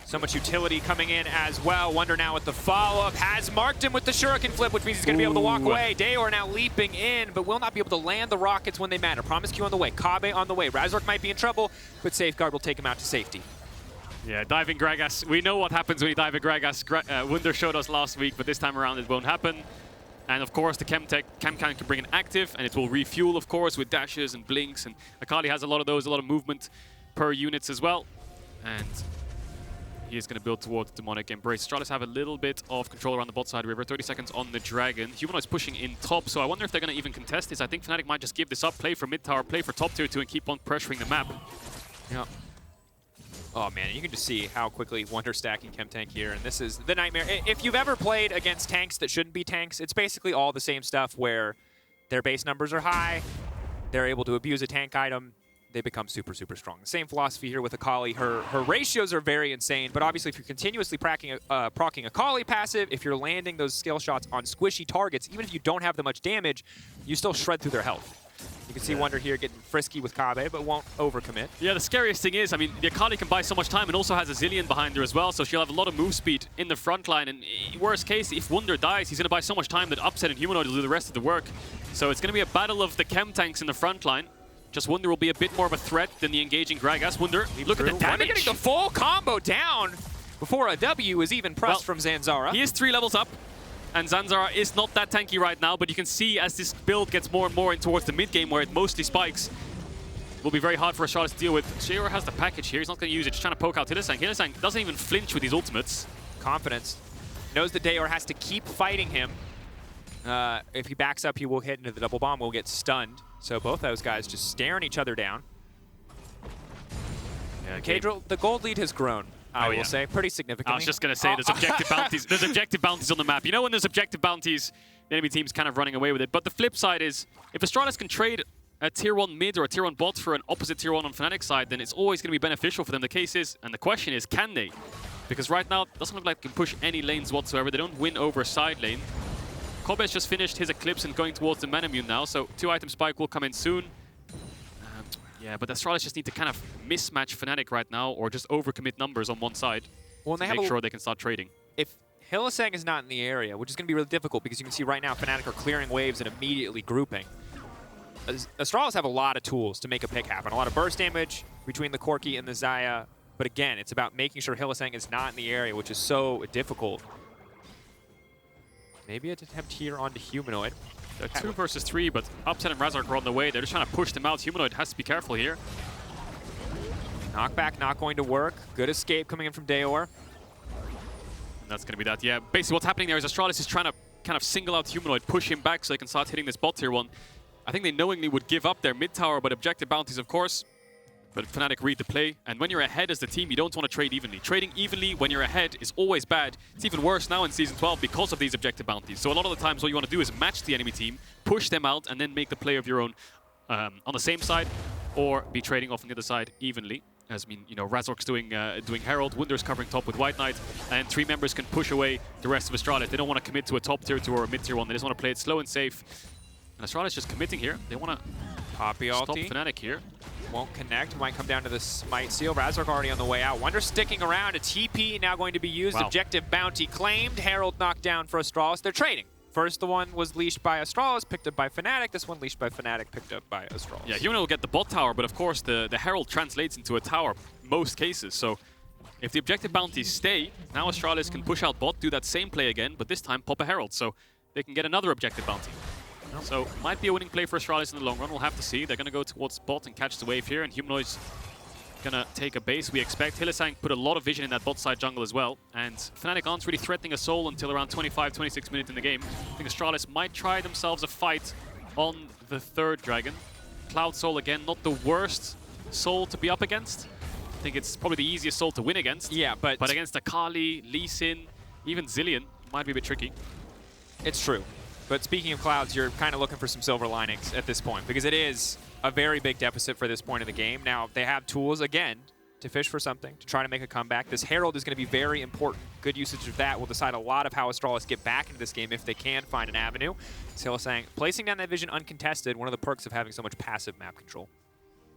So much utility coming in as well. Wunder now with the follow-up. Has marked him with the Shuriken flip, which means he's going to be able to walk away. Dajor now leaping in, but will not be able to land the rockets when they matter. promisq on the way. Kobbe on the way. Razork might be in trouble, but Safeguard will take him out to safety. Yeah, diving Gragas. We know what happens when you dive a Gragas. Wunder showed us last week, but this time around it won't happen. And of course, the Chem can bring an active, and it will refuel, of course, with dashes and blinks. And Akali has a lot of those, a lot of movement per units as well. And he is going to build towards Demonic Embrace. Astralis have a little bit of control around the bot side river. 30 seconds on the Dragon. Humanoid's pushing in top, so I wonder if they're going to even contest this. I think Fnatic might just give this up, play for mid tower, play for top tier 2, and keep on pressuring the map. Yeah. Oh man, you can just see how quickly Wunder stacking Chem Tank here, and this is the nightmare. If you've ever played against tanks that shouldn't be tanks, it's basically all the same stuff where their base numbers are high, they're able to abuse a tank item, they become super, super strong. The same philosophy here with Akali. Her ratios are very insane, but obviously if you're continuously proccing Akali passive, if you're landing those skill shots on squishy targets, even if you don't have that much damage, you still shred through their health. You can see Wunder here getting frisky with Kobbe, but won't overcommit. Yeah, the scariest thing is, I mean, the Akali can buy so much time and also has a Zillion behind her as well, so she'll have a lot of move speed in the front line. And worst case, if Wunder dies, he's going to buy so much time that Upset and Humanoid will do the rest of the work. So it's going to be a battle of the Chem Tanks in the front line. Just Wunder will be a bit more of a threat than the engaging Gragas. Wunder, look at the damage. Wunder getting the full combo down before a W is even pressed from Zanzarah. He is 3 levels up, and Zanzarah is not that tanky right now, but you can see as this build gets more and more in towards the mid game where it mostly spikes, it will be very hard for Astralis to deal with. Xayah has the package here. He's not going to use it. Just trying to poke out Hylissang. Hylissang doesn't even flinch with his ultimates. Confidence. Knows that Dajor has to keep fighting him. If he backs up, he will hit into the double bomb, will get stunned. So both those guys just staring each other down. Yeah, Caedrel, the gold lead has grown, I will say, pretty significantly. I was just going to say there's objective bounties. There's objective bounties on the map. You know when there's objective bounties, the enemy team's kind of running away with it. But the flip side is, if Astralis can trade a tier 1 mid or a tier 1 bot for an opposite tier 1 on Fnatic side, then it's always going to be beneficial for them. The case is, and the question is, can they? Because right now, it doesn't look like they can push any lanes whatsoever. They don't win over side lane. Kobbe has just finished his Eclipse and going towards the Mana Mune now, so 2-item spike will come in soon. Yeah, but Astralis just need to kind of mismatch Fnatic right now, or just overcommit numbers on one side to make sure they can start trading. If Hylissang is not in the area, which is going to be really difficult because you can see right now Fnatic are clearing waves and immediately grouping. Astralis have a lot of tools to make a pick happen. A lot of burst damage between the Corki and the Xayah, but again, it's about making sure Hylissang is not in the area, which is so difficult. Maybe an attempt here onto Humanoid. They're 2 versus 3, but Upset and Razork are on the way. They're just trying to push them out. Humanoid has to be careful here. Knockback not going to work. Good escape coming in from Dajor. And that's going to be that. Yeah, basically what's happening there is Astralis is trying to kind of single out Humanoid, push him back so they can start hitting this bot tier 1. I think they knowingly would give up their mid tower, but objective bounties, of course. But Fnatic read the play, and when you're ahead as the team, you don't want to trade evenly. Trading evenly when you're ahead is always bad. It's even worse now in Season 12 because of these objective bounties. So a lot of the times what you want to do is match the enemy team, push them out, and then make the play of your own on the same side, or be trading off on the other side evenly. As I mean, you know, Razork's doing Herald, Wunder's covering top with WhiteKnight, and 3 members can push away the rest of Astralis. They don't want to commit to a top tier 2 or a mid tier 1. They just want to play it slow and safe. And Astralis just committing here. They want to Poppy stop ulti. Fnatic here. Won't connect. Might come down to the Smite Seal. Razork already on the way out. Wunder sticking around. A TP now going to be used. Wow. Objective bounty claimed. Herald knocked down for Astralis. They're trading. First, the one was leashed by Astralis, picked up by Fnatic. This one leashed by Fnatic, picked up by Astralis. Yeah, Humanoid will get the bot tower, but of course the Herald translates into a tower most cases. So if the objective bounties stay, now Astralis can push out bot, do that same play again, but this time pop a Herald, so they can get another objective bounty. So might be a winning play for Astralis in the long run. We'll have to see. They're going to go towards bot and catch the wave here, and Humanoid's going to take a base, we expect. Hylissang put a lot of vision in that bot side jungle as well, and Fnatic aren't really threatening a soul until around 25-26 minutes in the game. I think Astralis might try themselves a fight on the 3rd dragon. Cloud Soul again, not the worst soul to be up against. I think it's probably the easiest soul to win against. Yeah, but against Akali, Lee Sin, even Zilean, might be a bit tricky. it's true. But speaking of clouds, you're kind of looking for some silver linings at this point, because it is a very big deficit for this point in the game. Now, they have tools, again, to fish for something, to try to make a comeback. This Herald is going to be very important. Good usage of that will decide a lot of how Astralis get back into this game if they can find an avenue. Hylissang placing down that vision uncontested, one of the perks of having so much passive map control.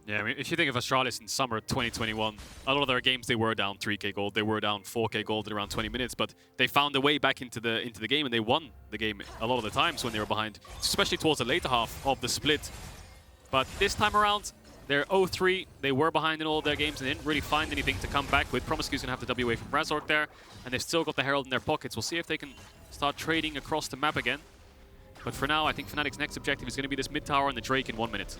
Yeah, I mean, if you think of Astralis in summer 2021, a lot of their games, they were down 3k gold, they were down 4k gold in around 20 minutes, but they found a way back into the game, and they won the game a lot of the times when they were behind, especially towards the later half of the split. But this time around, they're 0-3. They were behind in all of their games and they didn't really find anything to come back with. promisq is going to have the W away from Razork there, and they've still got the Herald in their pockets. We'll see if they can start trading across the map again. But for now, I think Fnatic's next objective is going to be this mid tower and the Drake in 1 minute.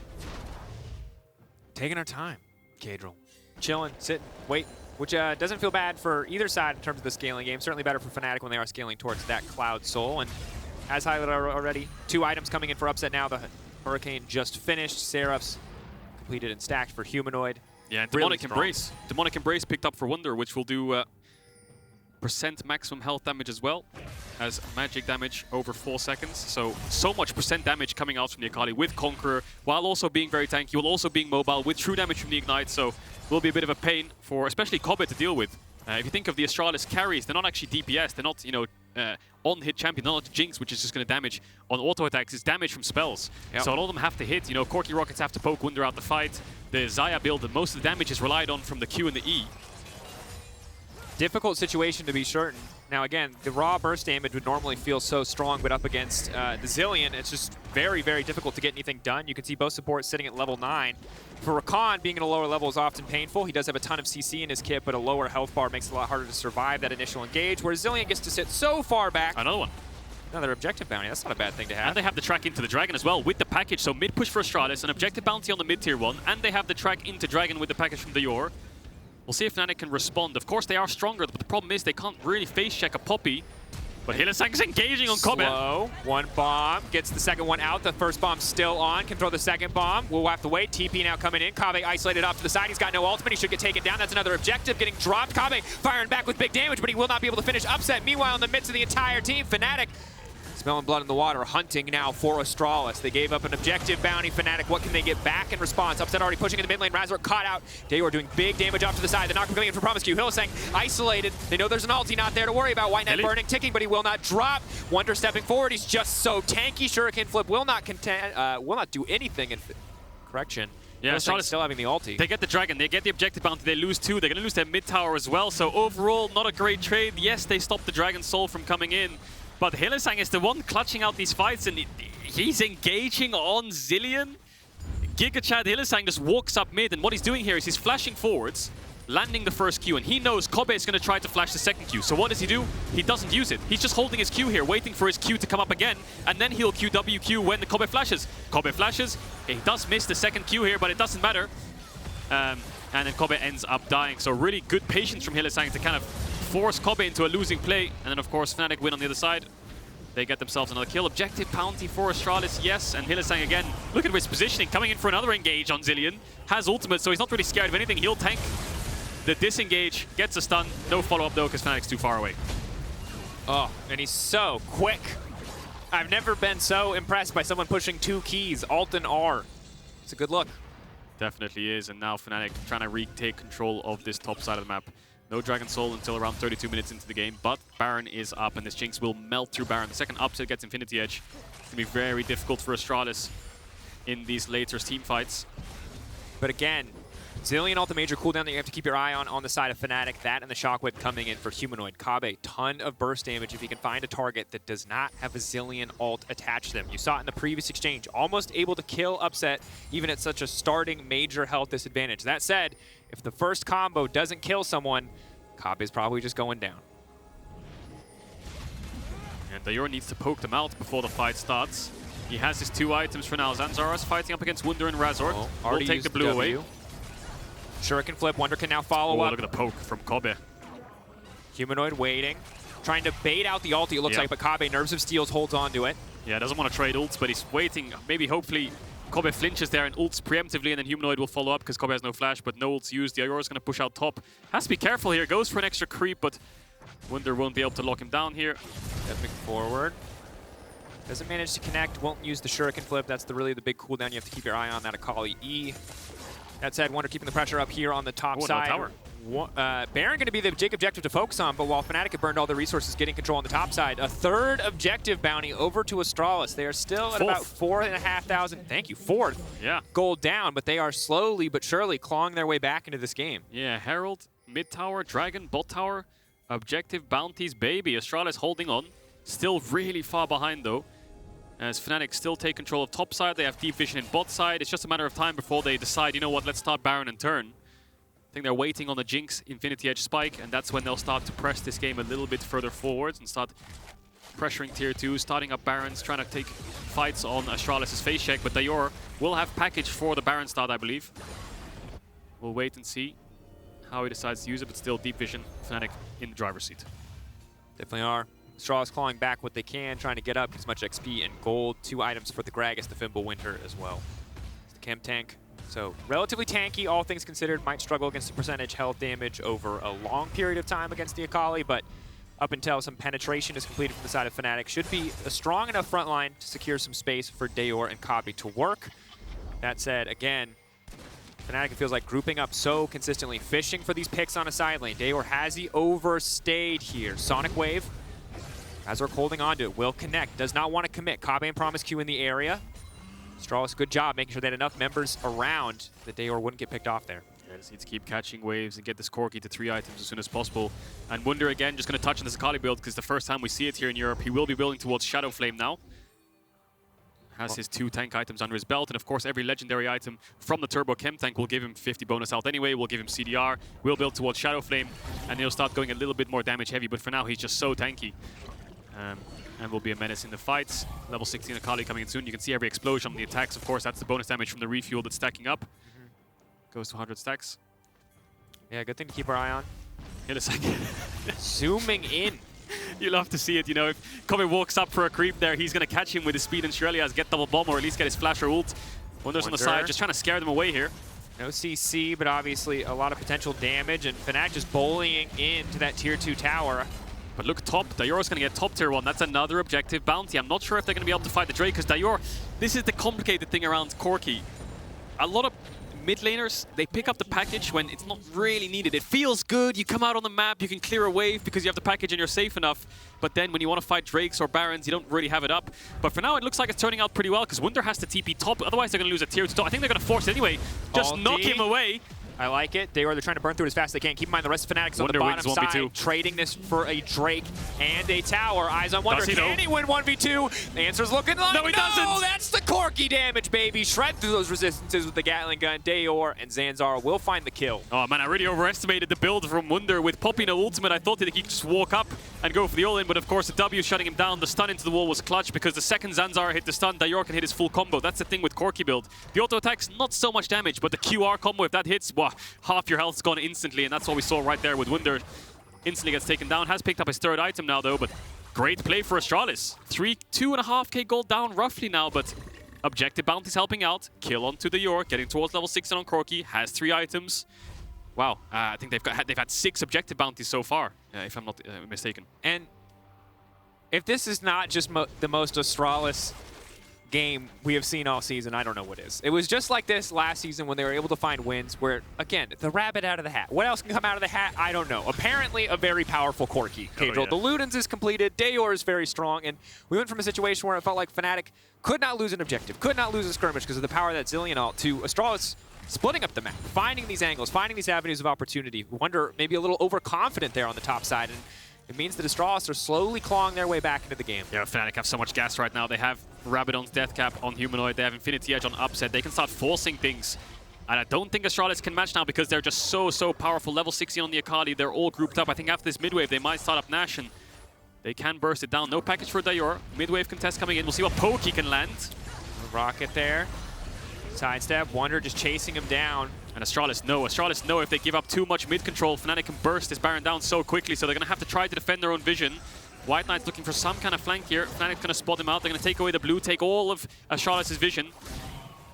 Taking our time, Caedrel. Chilling, sitting, waiting, which doesn't feel bad for either side in terms of the scaling game. Certainly better for Fnatic when they are scaling towards that Cloud Soul. And as highlighted already, 2 items coming in for upset now. The Hurricane just finished. Seraph's completed and stacked for Humanoid. Yeah, and Really Demonic strong. Embrace. Demonic Embrace picked up for Wunder, which will do percent maximum health damage as well as magic damage over 4 seconds. So much percent damage coming out from the Akali with Conqueror, while also being very tanky, while also being mobile with true damage from the Ignite. So will be a bit of a pain for especially Kobbe to deal with. If you think of the Astralis carries, they're not actually DPS. They're not, you know, on-hit champion. They're not Jinx, which is just going to damage on auto attacks. It's damage from spells. Yep. So a lot of them have to hit. You know, Corki rockets have to poke Wunder out the fight. The Xayah build, most of the damage is relied on from the Q and the E. Difficult situation to be certain. Now again, the raw burst damage would normally feel so strong, but up against the Zilean, it's just very, very difficult to get anything done. You can see both supports sitting at level 9. For Rakan, being at a lower level is often painful. He does have a ton of CC in his kit, but a lower health bar makes it a lot harder to survive that initial engage, where Zilean gets to sit so far back. Another one. Another objective bounty, that's not a bad thing to have. And they have the track into the Dragon as well with the package. So mid push for Astralis, an objective bounty on the mid tier 1, and they have the track into Dragon with the package from Dajor. We'll see if Fnatic can respond. Of course, they are stronger, but the problem is they can't really face check a Poppy. But Hylissang's engaging on Kobbe. Slow, 1 bomb, gets the second one out. The first bomb still on, can throw the second bomb. We'll have to wait. TP now coming in. Kobbe isolated off to the side. He's got no ultimate. He should get taken down. That's another objective getting dropped. Kobbe firing back with big damage, but he will not be able to finish upset. Meanwhile, in the midst of the entire team, Fnatic smelling blood in the water, hunting now for Astralis. They gave up an objective bounty. Fnatic, what can they get back in response? Upset already pushing in the mid lane. Razork caught out. Dajor doing big damage off to the side. The knock coming in for promisq. Hylissang isolated. They know there's an ulti not there to worry about. WhiteKnight burning, ticking, but he will not drop. Wunder stepping forward. He's just so tanky. Shuriken flip will not do anything. In correction. Yeah, Astralis still having the ulti. They get the Dragon, they get the objective bounty, they lose 2. They're going to lose their mid tower as well. So overall, not a great trade. Yes, they stopped the Dragon Soul from coming in. But Hylissang is the one clutching out these fights, and he's engaging on Zilean. Giga Chad Hylissang just walks up mid, and what he's doing here is he's flashing forwards, landing the first Q, and he knows Kobbe is going to try to flash the second Q. So what does he do? He doesn't use it. He's just holding his Q here, waiting for his Q to come up again, and then he'll Q WQ when the Kobbe flashes. Kobbe flashes. He does miss the second Q here, but it doesn't matter. And then Kobbe ends up dying. So really good patience from Hylissang to kind of force Kobbe into a losing play. And then, of course, Fnatic win on the other side. They get themselves another kill. Objective bounty for Astralis, yes. And Hylissang again, look at his positioning, coming in for another engage on Zilean. Has ultimate, so he's not really scared of anything. He'll tank the disengage, gets a stun. No follow-up though, because Fnatic's too far away. Oh, and he's so quick. I've never been so impressed by someone pushing 2 keys, Alt and R. It's a good look. Definitely is, and now Fnatic trying to retake control of this top side of the map. No Dragon Soul until around 32 minutes into the game, but Baron is up, and this Jinx will melt through Baron. The second upset gets Infinity Edge. It's going to be very difficult for Astralis in these later team fights. But again, Zilean ult, the major cooldown that you have to keep your eye on the side of Fnatic. That and the Shockwave coming in for Humanoid. Kobbe, ton of burst damage if he can find a target that does not have a Zilean ult attached to them. You saw it in the previous exchange. Almost able to kill Upset even at such a starting major health disadvantage. That said, if the first combo doesn't kill someone, Kobbe is probably just going down. And Dajor needs to poke them out before the fight starts. He has his 2 items for now. Zanzarah's fighting up against Wunder and Razork. We'll take the blue away. Shuriken flip, Wunder can now follow up. Look at the poke from Kobbe. Humanoid waiting, trying to bait out the ulti, it looks like, but Kobbe, Nerves of Steels, holds on to it. Yeah, doesn't want to trade ults, but he's waiting. Maybe, hopefully, Kobbe flinches there and ults preemptively, and then Humanoid will follow up because Kobbe has no flash, but no ults used. Dajor is going to push out top. Has to be careful here. Goes for an extra creep, but Wunder won't be able to lock him down here. Stepping forward. Doesn't manage to connect, won't use the Shuriken flip. That's really the big cooldown you have to keep your eye on, that Akali E. That said, Wunder keeping the pressure up here on the top side. No tower. Baron going to be the big objective to focus on, but while Fnatic have burned all their resources getting control on the top side, a 3rd objective bounty over to Astralis. They are still at about 4,500, thank you, 4th gold down, but they are slowly but surely clawing their way back into this game. Yeah, Herald, mid tower, Dragon, bot tower, objective bounties, baby. Astralis holding on. Still really far behind though. As Fnatic still take control of top side, they have deep vision in bot side. It's just a matter of time before they decide, you know what, let's start Baron and turn. I think they're waiting on the Jinx Infinity Edge spike, and that's when they'll start to press this game a little bit further forwards and start pressuring tier 2, starting up Barons, trying to take fights on Astralis' face check, but Dajor will have package for the Baron start, I believe. We'll wait and see how he decides to use it, but still deep vision, Fnatic in the driver's seat. Definitely are. Astralis clawing back what they can, trying to get up as much XP and gold. 2 items for the Gragas, the Fimble Winter as well. It's the Chem Tank. So relatively tanky, all things considered. Might struggle against the percentage health damage over a long period of time against the Akali, but up until some penetration is completed from the side of Fnatic, should be a strong enough front line to secure some space for Dajor and Kobbe to work. That said, again, Fnatic, it feels like grouping up so consistently, fishing for these picks on a side lane. Dajor has he overstayed here. Sonic Wave. Razork holding on to it, will connect, does not want to commit. Kobbe and promisq in the area. Astralis, good job making sure they had enough members around that Dajor wouldn't get picked off there. Yeah, just need to keep catching waves and get this Corki to 3 items as soon as possible. And Wunder again just going to touch on this Akali build because the first time we see it here in Europe. He will be building towards Shadow Flame now. Has his 2 tank items under his belt, and of course every legendary item from the Turbo Chem Tank will give him 50 bonus health anyway, will give him CDR, will build towards Shadow Flame, and he'll start going a little bit more damage heavy, but for now he's just so tanky. And will be a menace in the fights. Level 16 Akali coming in soon. You can see every explosion on the attacks. Of course, that's the bonus damage from the refuel that's stacking up. Goes to 100 stacks. Yeah, good thing to keep our eye on. Hylissang. Zooming in. You love to see it, you know. If Kobbe walks up for a creep there, he's going to catch him with his speed and Shurelias, get double bomb or at least get his flash or ult. Wunder's on the side, just trying to scare them away here. No CC, but obviously a lot of potential damage, and Fnatic just bullying into that tier 2 tower. But look, top, Dajor's going to get top tier 1. That's another objective bounty. I'm not sure if they're going to be able to fight the Drake, because Dajor, this is the complicated thing around Corki. A lot of mid laners, they pick up the package when it's not really needed. It feels good, you come out on the map, you can clear a wave because you have the package and you're safe enough. But then when you want to fight Drakes or Barons, you don't really have it up. But for now, it looks like it's turning out pretty well, because Wunder has to TP top, otherwise they're going to lose a tier 2 top. I think they're going to force it anyway. Just knock him away. I like it. They're trying to burn through it as fast as they can. Keep in mind the rest of Fnatic's on the bottom side, trading this for a Drake and a tower. Eyes on Wunder. Can he win 1v2? The answer's looking like no, he doesn't. That's the Corki damage, baby. Shred through those resistances with the Gatling gun. Dajor and Zanzarah will find the kill. Oh man, I really overestimated the build from Wunder with popping no ultimate. I thought that he could just walk up and go for the all-in, but of course the W shutting him down. The stun into the wall was clutch because the second Zanzarah hit the stun, Dajor can hit his full combo. That's the thing with Corki build. The auto attack's not so much damage, but the QR combo, if that hits, wow, half your health's gone instantly, and that's what we saw right there with Wunder. Instantly gets taken down. Has picked up his 3rd item now though, but Great play for Astralis. 2.5k gold down roughly now, but objective bounty's helping out. Kill onto Dajor, getting towards level 6 and on Corki. Has 3 items. Wow, I think they've had 6 objective bounties so far, if I'm not mistaken. And if this is not just the most Astralis game we have seen all season, I don't know what is. It was just like this last season when they were able to find wins where, again, the rabbit out of the hat. What else can come out of the hat? I don't know. Apparently a very powerful Corki. Caedrel. Yeah. The Ludens is completed. Dajor is very strong. And we went from a situation where it felt like Fnatic could not lose an objective, could not lose a skirmish because of the power of that Zilean ult, to Astralis splitting up the map, finding these angles, finding these avenues of opportunity. Wunder maybe a little overconfident there on the top side. And it means that Astralis are slowly clawing their way back into the game. Yeah, Fnatic have so much gas right now. They have Rabadon's Death Cap on Humanoid. They have Infinity Edge on Upset. They can start forcing things. And I don't think Astralis can match now because they're just so powerful. Level 60 on the Akali. They're all grouped up. I think after this mid-wave, they might start up Nash and they can burst it down. No package for Dajor. Mid-wave contest coming in. We'll see what poke he can land. Rocket there. Sidestep. Wunder just chasing him down. And Astralis know if they give up too much mid-control, Fnatic can burst this Baron down so quickly, so they're going to have to try to defend their own vision. WhiteKnight's looking for some kind of flank here. Fnatic's going to spot him out. They're going to take away the blue, take all of Astralis' vision,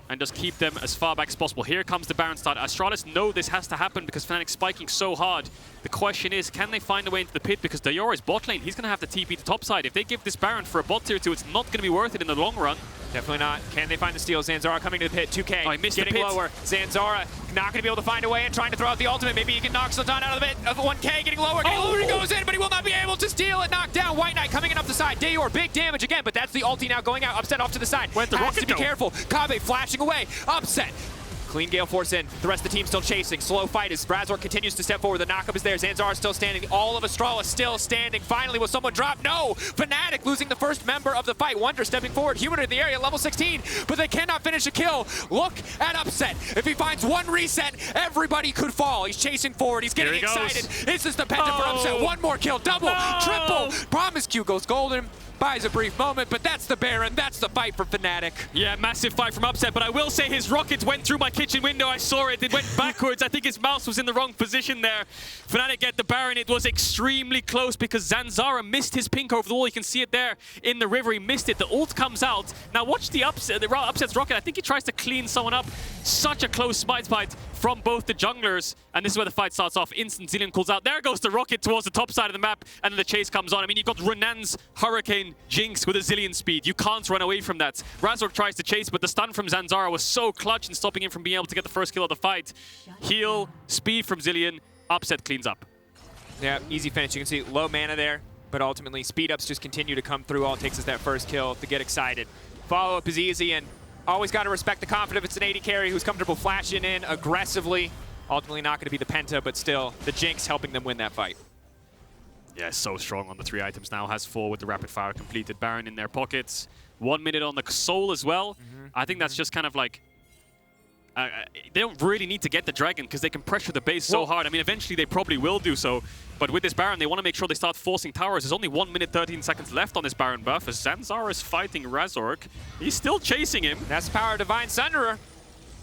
and just keep them as far back as possible. Here comes the Baron start. Astralis know this has to happen because Fnatic's spiking so hard. The question is, can they find a way into the pit? Because Dajor is bot lane. He's going to have to TP to top side. If they give this Baron for a bot tier 2, it's not going to be worth it in the long run. Definitely not. Can they find the steal? Zanzarah coming to the pit. 2k. Oh, he missed getting the pit. lower. Zanzarah not going to be able to find a way and trying to throw out the ultimate. Maybe he can knock Sultan out of the pit of 1k. Getting lower. He goes in, but he will not be able to steal it. Knocked down. WhiteKnight coming in off the side. Dajor, big damage again, but that's the ulti now going out. Upset off to the side. Where'd the Has rocket to be go? careful. Kobbe flashing away. Upset. Clean Gale Force in. The rest of the team still chasing. Slow fight as Razork continues to step forward. The knockup is there. Zanzarah still standing. All of Astralis still standing. Finally, will someone drop? No! Fnatic losing the first member of the fight. Wunder stepping forward. Humanoid in the area, level 16. But they cannot finish a kill. Look at Upset. If he finds one reset, everybody could fall. He's chasing forward. He's getting excited. This is the penta for Upset. One more kill. Double. Triple. promisq goes golden. Buys a brief moment, but that's the Baron. That's the fight for Fnatic. Yeah, massive fight from Upset, but I will say his rocket went through my kitchen window. I saw it. It went backwards. I think his mouse was in the wrong position there. Fnatic get the Baron. It was extremely close because Zanzarah missed his pink over the wall. You can see it there in the river. He missed it. The ult comes out. Now watch the Upset's rocket. I think he tries to clean someone up. Such a close smite fight from both the junglers. And this is where the fight starts off. Instant Zilean calls out. There goes the rocket towards the top side of the map. And then the chase comes on. I mean, you've got Renan's Hurricane Jinx with a Zilean speed. You can't run away from that. Razork tries to chase, but the stun from Zanzarah was so clutch in stopping him from being able to get the first kill of the fight. Heal, speed from Zilean. Upset cleans up. Yeah, easy finish. You can see low mana there, but ultimately speed ups just continue to come through. All it takes is that first kill to get excited. Follow up is easy, and always got to respect the confidence. If it's an AD carry who's comfortable flashing in aggressively, ultimately not going to be the penta, but still the Jinx helping them win that fight. Yeah, so strong on the 3 items now. Has 4 with the rapid fire completed. Baron in their pockets. 1 minute on the soul as well. I think that's just kind of like... they don't really need to get the dragon because they can pressure the base so hard. I mean, eventually they probably will do so. But with this Baron, they want to make sure they start forcing towers. There's only 1 minute 13 seconds left on this Baron buff as Zanzarah is fighting Razork. He's still chasing him. That's the power of Divine Sunderer.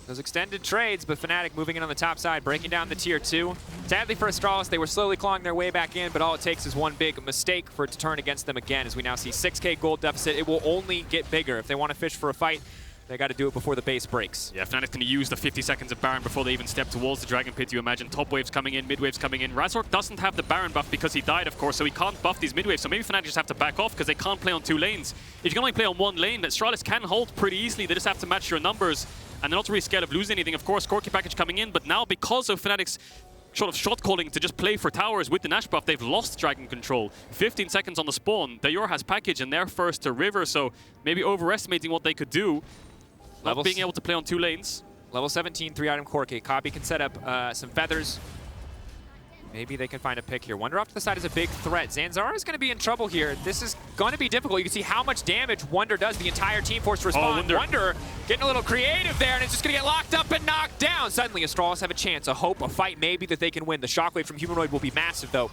Those extended trades, but Fnatic moving in on the top side, breaking down the tier 2. Sadly for Astralis, they were slowly clawing their way back in, but all it takes is one big mistake for it to turn against them again, as we now see 6k gold deficit. It will only get bigger. If they want to fish for a fight, they got to do it before the base breaks. Yeah, Fnatic's going to use the 50 seconds of Baron before they even step towards the Dragon Pit. You imagine top waves coming in, mid waves coming in. Razork doesn't have the Baron buff because he died, of course, so he can't buff these mid waves. So maybe Fnatic just have to back off because they can't play on 2 lanes. If you can only play on 1 lane, Astralis can hold pretty easily. They just have to match your numbers. And they're not really scared of losing anything. Of course, Corki package coming in, but now because of Fnatic's sort of shot calling to just play for towers with the Nash buff, they've lost Dragon control. 15 seconds on the spawn. Dajor has package and they're first to river, so maybe overestimating what they could do. Not being able to play on 2 lanes. Level 17, 3-item Corki. Kobbe can set up some feathers. Maybe they can find a pick here. Wunder off to the side is a big threat. Zanzarah is going to be in trouble here. This is going to be difficult. You can see how much damage Wunder does. The entire team forced to respond. Oh, Wunder getting a little creative there, and it's just going to get locked up and knocked down. Suddenly, Astralis have a chance, a hope, a fight maybe that they can win. The shockwave from Humanoid will be massive, though.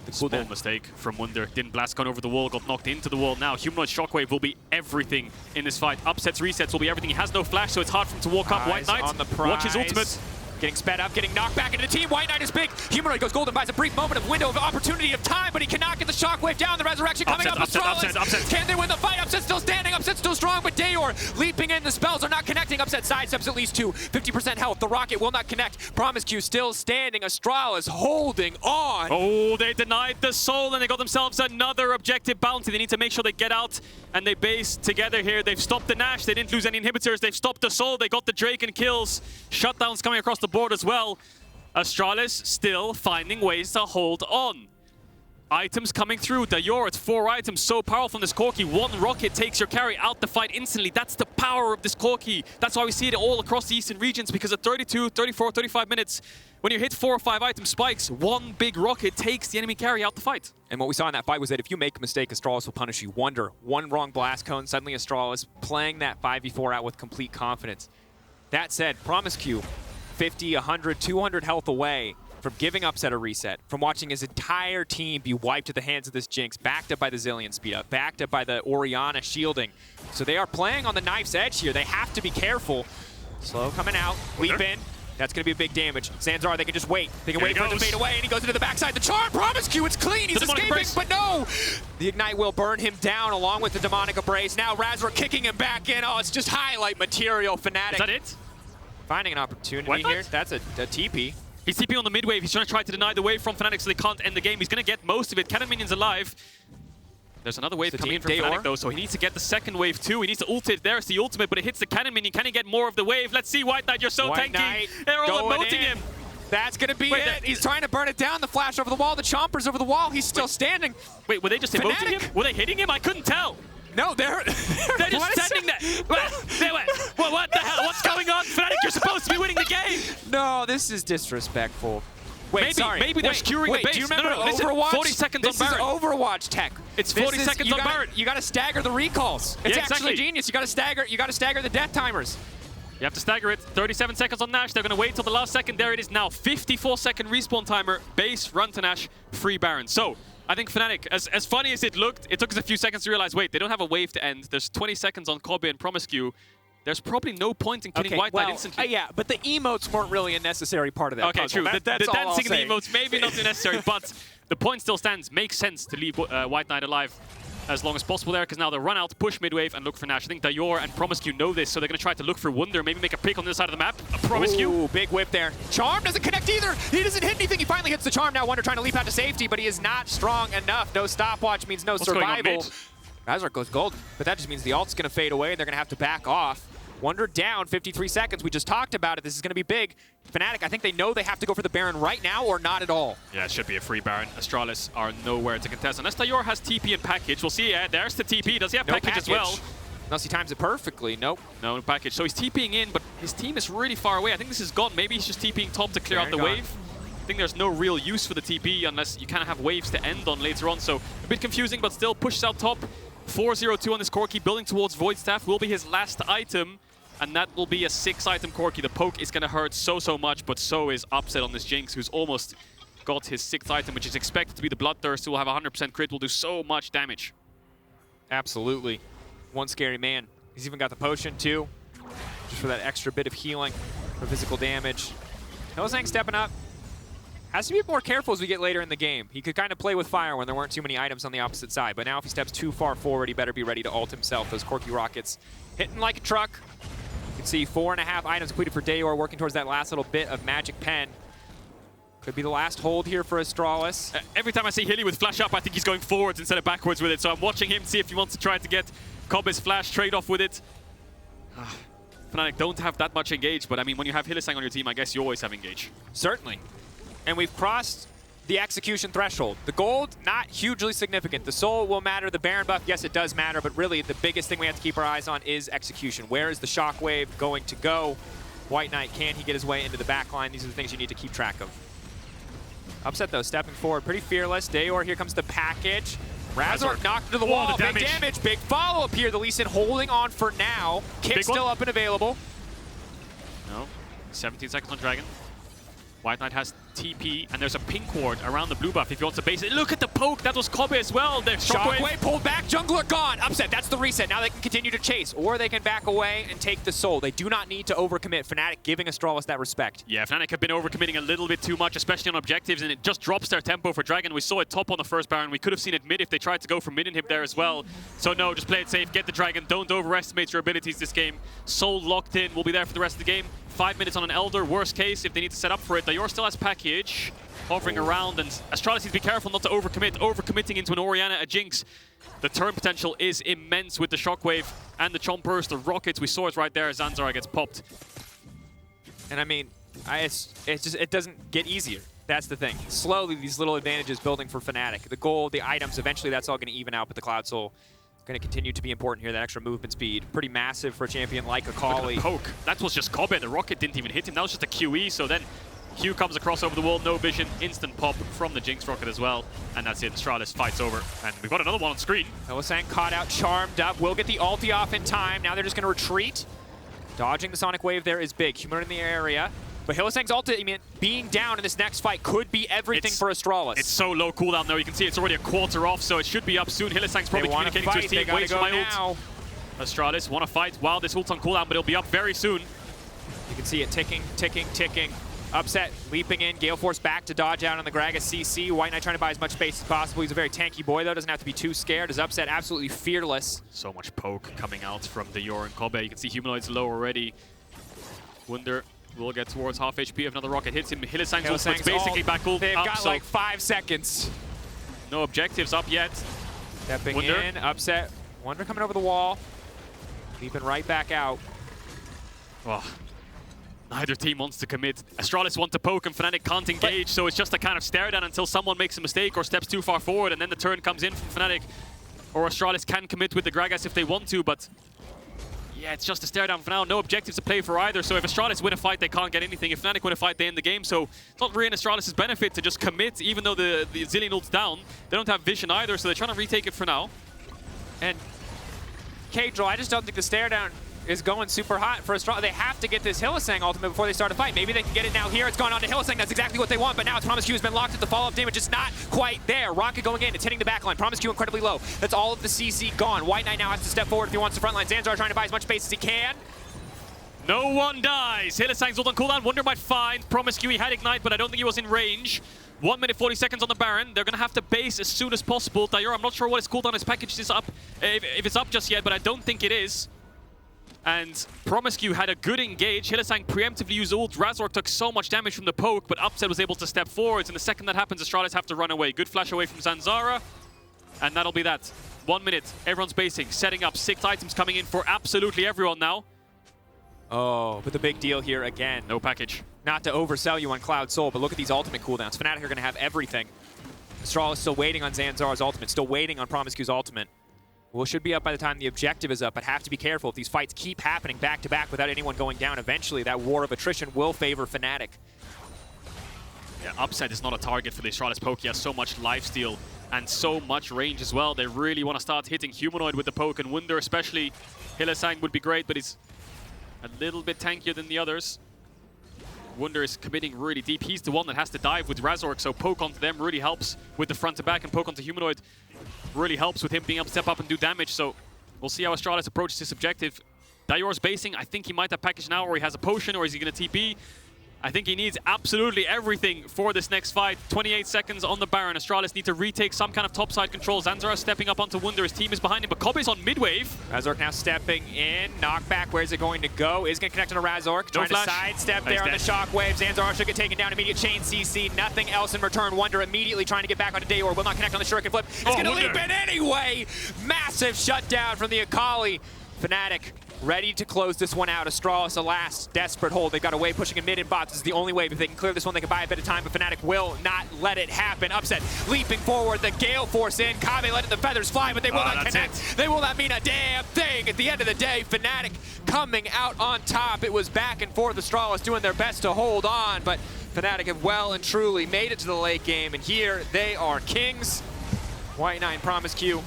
Small mistake from Wunder. Didn't blast gun over the wall, got knocked into the wall. Now Humanoid shockwave will be everything in this fight. Upsets, resets will be everything. He has no flash, so it's hard for him to walk up. WhiteKnight, on the prize. Watch his ultimate. Getting sped up, getting knocked back into the team. WhiteKnight is big. Humanoid goes golden, buys a brief moment of window of opportunity of time, but he cannot get the shockwave down. The resurrection coming up. Astralis. Can they win the fight? Upset still standing. Upset still strong, but Dajor leaping in. The spells are not connecting. Upset sidesteps at least 2. 50% health. The rocket will not connect. promisq still standing. Astralis holding on. Oh, they denied the soul and they got themselves another objective bounty. They need to make sure they get out and they base together here. They've stopped the Nash. They didn't lose any inhibitors. They've stopped the soul. They got the Drake and kills. Shutdowns coming across the board as well. Astralis still finding ways to hold on. Items coming through. Dajor, it's 4 items. So powerful from this Corki. 1 rocket takes your carry out the fight instantly. That's the power of this Corki. That's why we see it all across the eastern regions, because at 32, 34, 35 minutes, when you hit 4 or 5 item spikes, 1 big rocket takes the enemy carry out the fight. And what we saw in that fight was that if you make a mistake, Astralis will punish you. Wunder, 1 wrong blast cone, suddenly Astralis playing that 5v4 out with complete confidence. That said, promisq 50, 100, 200 health away from giving Upset a reset, from watching his entire team be wiped at the hands of this Jinx, backed up by the Zillion speed up, backed up by the Orianna shielding. So they are playing on the knife's edge here. They have to be careful. Slow coming out, leap in. That's going to be a big damage. Zanzarah, they can just wait. They can wait for him to fade away, and he goes into the backside. The charm, promisq, it's clean. He's escaping, but no! The Ignite will burn him down along with the Demonic Embrace. Now Razork kicking him back in. Oh, it's just highlight material. Fnatic. Is that it? Finding an opportunity here. That's a TP. He's TP on the mid wave. He's trying to deny the wave from Fnatic so they can't end the game. He's going to get most of it. Cannon minions alive. There's another wave coming in from Fnatic though, so he needs to get the second wave too. He needs to ult it. There's the ultimate, but it hits the cannon minion. Can he get more of the wave? Let's see, WhiteKnight, you're so tanky. They're all emoting him. That's going to be it. He's trying to burn it down. The flash over the wall. The chomper's over the wall. He's still standing. Wait, were they just emoting him? Were they hitting him? I couldn't tell. No, they're just standing there. What the hell? What's going on? Fnatic, you're supposed to be winning the game. No, this is disrespectful. Wait, maybe they're skewering the base. Do you remember Overwatch? 40 seconds on Baron. This is Overwatch tech. It's 40 seconds on Baron. You got to stagger the recalls. It's actually genius. You got to stagger. You got to stagger the death timers. You have to stagger it. 37 seconds on Nash. They're going to wait till the last second. There it is now. 54-second respawn timer. Base, run to Nash, free Baron. So I think Fnatic, as funny as it looked, it took us a few seconds to realize, wait, they don't have a wave to end. There's 20 seconds on Kobbe and promisq. There's probably no point in killing WhiteKnight instantly. Yeah, but the emotes weren't really a necessary part of that puzzle. True. That's the dancing and the emotes, maybe not necessary, but the point still stands. Makes sense to leave WhiteKnight alive as long as possible there, because now they'll run out, push mid-wave, and look for Nash. I think Dajor and promisq know this, so they're going to try to look for Wunder, maybe make a pick on this side of the map. promisq. Ooh, big whip there. Charm doesn't connect either. He doesn't hit anything. He finally hits the charm. Now Wunder trying to leap out to safety, but he is not strong enough. No stopwatch means no survival. Razork goes golden, but that just means the ult's going to fade away, and they're going to have to back off. Wunder down, 53 seconds. We just talked about it. This is going to be big. Fnatic, I think they know they have to go for the Baron right now or not at all. Yeah, it should be a free Baron. Astralis are nowhere to contest. Unless Dajor has TP and package. We'll see. There's the TP. Does he have package as well? Unless he times it perfectly. Nope. No package. So he's TPing in, but his team is really far away. I think this is gone. Maybe he's just TPing top to clear out the wave. I think there's no real use for the TP unless you kind of have waves to end on later on. So a bit confusing, but still pushes out top. 4-0-2 on this Corki. Building towards Void Staff will be his last item. And that will be a 6-item Corki. The poke is going to hurt so much, but so is Upset on this Jinx, who's almost got his 6th item, which is expected to be the Bloodthirst, who will have 100% crit, will do so much damage. Absolutely. One scary man. He's even got the potion, too, just for that extra bit of healing for physical damage. Hylissang stepping up. Has to be more careful as we get later in the game. He could kind of play with fire when there weren't too many items on the opposite side, but now if he steps too far forward, he better be ready to ult himself. Those Corki rockets hitting like a truck. You can see 4.5 items completed for Dajor, working towards that last little bit of Magic Pen. Could be the last hold here for Astralis. Every time I see Hilly with flash up, I think he's going forwards instead of backwards with it. So I'm watching him, see if he wants to try to get Kobbe's flash trade-off with it. Fnatic don't have that much engage, but I mean, when you have Hylissang on your team, I guess you always have engage. Certainly. And we've crossed the execution threshold. The gold, not hugely significant. The soul will matter. The Baron buff, yes, it does matter, but really the biggest thing we have to keep our eyes on is execution. Where is the shockwave going to go? WhiteKnight, can he get his way into the back line? These are the things you need to keep track of. Upset, though, stepping forward, pretty fearless. Dajor, here comes the package. Razork knocked into the wall. Big damage, big follow-up here. The Lee Sin holding on for now. Kick still up and available. No, 17 seconds on Dragon. WhiteKnight has TP, and there's a pink ward around the blue buff if he wants to base it. Look at the poke, that was Kobbe as well. The Shockwave pulled back, jungler gone. Upset, that's the reset. Now they can continue to chase, or they can back away and take the soul. They do not need to overcommit. Fnatic giving Astralis that respect. Yeah, Fnatic have been overcommitting a little bit too much, especially on objectives, and it just drops their tempo for Dragon. We saw it top on the first Baron. We could have seen it mid if they tried to go for mid inhib there as well. So no, just play it safe, get the Dragon, don't overestimate your abilities this game. Soul locked in, will be there for the rest of the game. 5 minutes on an Elder, worst case, if they need to set up for it. Dajor still has package, hovering around, and Astralis needs to be careful not to overcommit. Overcommitting into an Orianna, a Jinx. The turn potential is immense with the Shockwave and the Chompers, the Rockets. We saw it right there as Zanzarah gets popped. And I mean, it doesn't get easier. That's the thing. Slowly, these little advantages building for Fnatic. The gold, the items, eventually that's all going to even out, but the Cloud Soul going to continue to be important here. That extra movement speed, pretty massive for a champion like Akali. Poke. That was just Kobbe. The rocket didn't even hit him. That was just a QE. So then Q comes across over the wall, no vision, instant pop from the Jinx rocket as well. And that's it. Astralis fights over. And we've got another one on screen. Hylissang caught out, charmed up. Will get the ulti off in time. Now they're just going to retreat. Dodging the Sonic Wave there is big. Humanoid in the area. But Hylissang's ultimate being down in this next fight could be everything for Astralis. It's so low cooldown though. You can see it's already a quarter off, so it should be up soon. Hylissang's probably communicating to his team. Wait for my ult. Astralis want to fight while this ult's on cooldown, but it'll be up very soon. You can see it ticking, ticking, ticking. Upset, leaping in. Gale Force back to dodge out on the Gragas CC. WhiteKnight trying to buy as much space as possible. He's a very tanky boy though. Doesn't have to be too scared. His Upset absolutely fearless. So much poke coming out from Dajor and Kobbe. You can see Humanoid's low already. Wunder will get towards half HP if another rocket hits him. Hylissang's ultimate's basically back ult. They've up, got so like 5 seconds. no objectives up yet. Stepping Wunder. in, Upset. Wunder coming over the wall. Leaping right back out. Oh, neither team wants to commit. Astralis want to poke and Fnatic can't engage, so it's just a kind of stare down until someone makes a mistake or steps too far forward, and then the turn comes in from Fnatic. Or Astralis can commit with the Gragas if they want to, but yeah, it's just a stare down for now. No objectives to play for either, so if Astralis win a fight, they can't get anything. If Fnatic win a fight, they end the game, so it's not really in Astralis' benefit to just commit, even though the Zillion ult's down. They don't have vision either, so they're trying to retake it for now. And Caedrel, I just don't think the stare down is going super hot for Astralis. They have to get this Hylissang ultimate before they start a fight. Maybe they can get it now here. It's gone on to Hylissang. That's exactly what they want, but now it's promisq has been locked at the follow-up damage. It's not quite there. Rocket going in. It's hitting the backline. promisq incredibly low. That's all of the CC gone. WhiteKnight now has to step forward if he wants the front line. Zanzarah trying to buy as much space as he can. No one dies. Hylissang's ult on cooldown. Wunder might find. promisq, he had Ignite, but I don't think he was in range. 1 minute 40 seconds on the Baron. They're going to have to base as soon as possible. Dajor, I'm not sure what his cooldown, his package is up, if it's up just yet, but I don't think it is. And promisq had a good engage. Hylissang preemptively used ult. Razork took so much damage from the poke, but Upset was able to step forwards. And the second that happens, Astralis have to run away. Good flash away from Zanzarah. And that'll be that. 1 minute. Everyone's basing, setting up. 6 items coming in for absolutely everyone now. Oh, but the big deal here again. No package. Not to oversell you on Cloud Soul, but look at these ultimate cooldowns. Fnatic are going to have everything. Astralis still waiting on Zanzarah's ultimate, still waiting on promisq's ultimate. Well, should be up by the time the objective is up, but have to be careful. If these fights keep happening back-to-back without anyone going down, eventually that war of attrition will favor Fnatic. Yeah, Upset is not a target for the Astralis poke. He has so much lifesteal and so much range as well. They really want to start hitting Humanoid with the poke, and Wunder especially. Hylissang would be great, but he's a little bit tankier than the others. Wunder is committing really deep. He's the one that has to dive with Razork, so poke onto them really helps with the front to back, and poke onto Humanoid really helps with him being able to step up and do damage. So we'll see how Astralis approaches this objective. Dajor's basing. I think he might have package now, or he has a potion, or is he going to TP? I think he needs absolutely everything for this next fight. 28 seconds on the Baron. Astralis need to retake some kind of topside control. Zanzarah stepping up onto Wunder. His team is behind him, but Kobbe's on mid-wave. Razork now stepping in. Knockback, where's it going to go? Is going to connect on a Razork. Trying to sidestep there on the shockwave. Zanzarah should get taken down. Immediate chain CC. Nothing else in return. Wunder immediately trying to get back onto Dajor. Will not connect on the shuriken flip. It's going to leap in anyway. Massive shutdown from the Akali. Fnatic ready to close this one out. Astralis, a last desperate hold. They've got a way pushing in mid and bots. This is the only way. If they can clear this one, they can buy a bit of time, but Fnatic will not let it happen. Upset, leaping forward, the Gale Force in. Kobbe letting the feathers fly, but they will not connect. They will not mean a damn thing. At the end of the day, Fnatic coming out on top. It was back and forth. Astralis doing their best to hold on, but Fnatic have well and truly made it to the late game, and here they are kings. WhiteKnight, promisq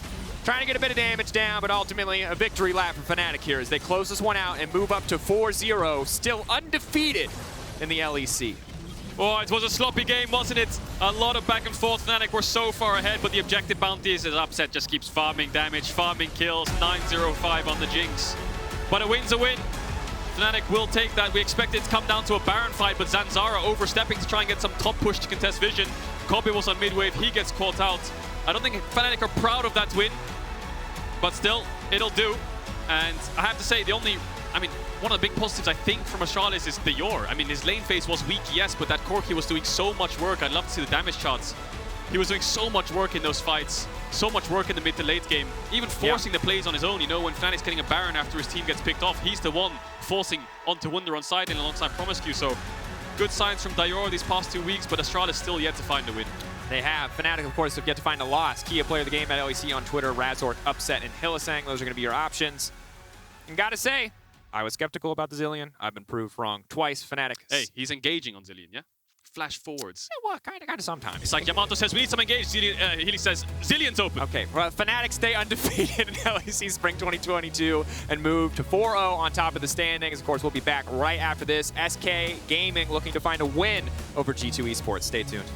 trying to get a bit of damage down, but ultimately a victory lap for Fnatic here as they close this one out and move up to 4-0, still undefeated in the LEC. Oh, it was a sloppy game, wasn't it? A lot of back and forth. Fnatic were so far ahead, but the objective bounties is Upset just keeps farming damage, farming kills. 9-0-5 on the Jinx. But a win's a win. Fnatic will take that. We expect it to come down to a Baron fight, but Zanzarah overstepping to try and get some top push to contest Vision. Kobbe was on mid-wave, he gets caught out. I don't think Fnatic are proud of that win, but still, it'll do. And I have to say, one of the big positives I think from Astralis is Dajor. I mean, his lane phase was weak, yes, but that Corki was doing so much work. I'd love to see the damage charts. He was doing so much work in those fights, so much work in the mid to late game, even forcing the plays on his own. You know, when Fnatic's getting a Baron after his team gets picked off, he's the one forcing onto Wunder on side and alongside promisq. So good signs from Dajor these past 2 weeks, but Astralis still yet to find a win. They have. Fnatic, of course, have yet to find a loss. Kia player of the game at LEC on Twitter, Razork, Upset, and Hylissang. Those are going to be your options. And gotta say, I was skeptical about the Zilean. I've been proved wrong twice. Fnatic. Hey, he's engaging on Zilean, yeah? Flash forwards. Yeah, well, kind of sometimes. It's like Yamato says, we need some engage. Healy says, Zilean's open. Okay, well, Fnatic stay undefeated in LEC Spring 2022 and move to 4-0 on top of the standings. Of course, we'll be back right after this. SK Gaming looking to find a win over G2 Esports. Stay tuned.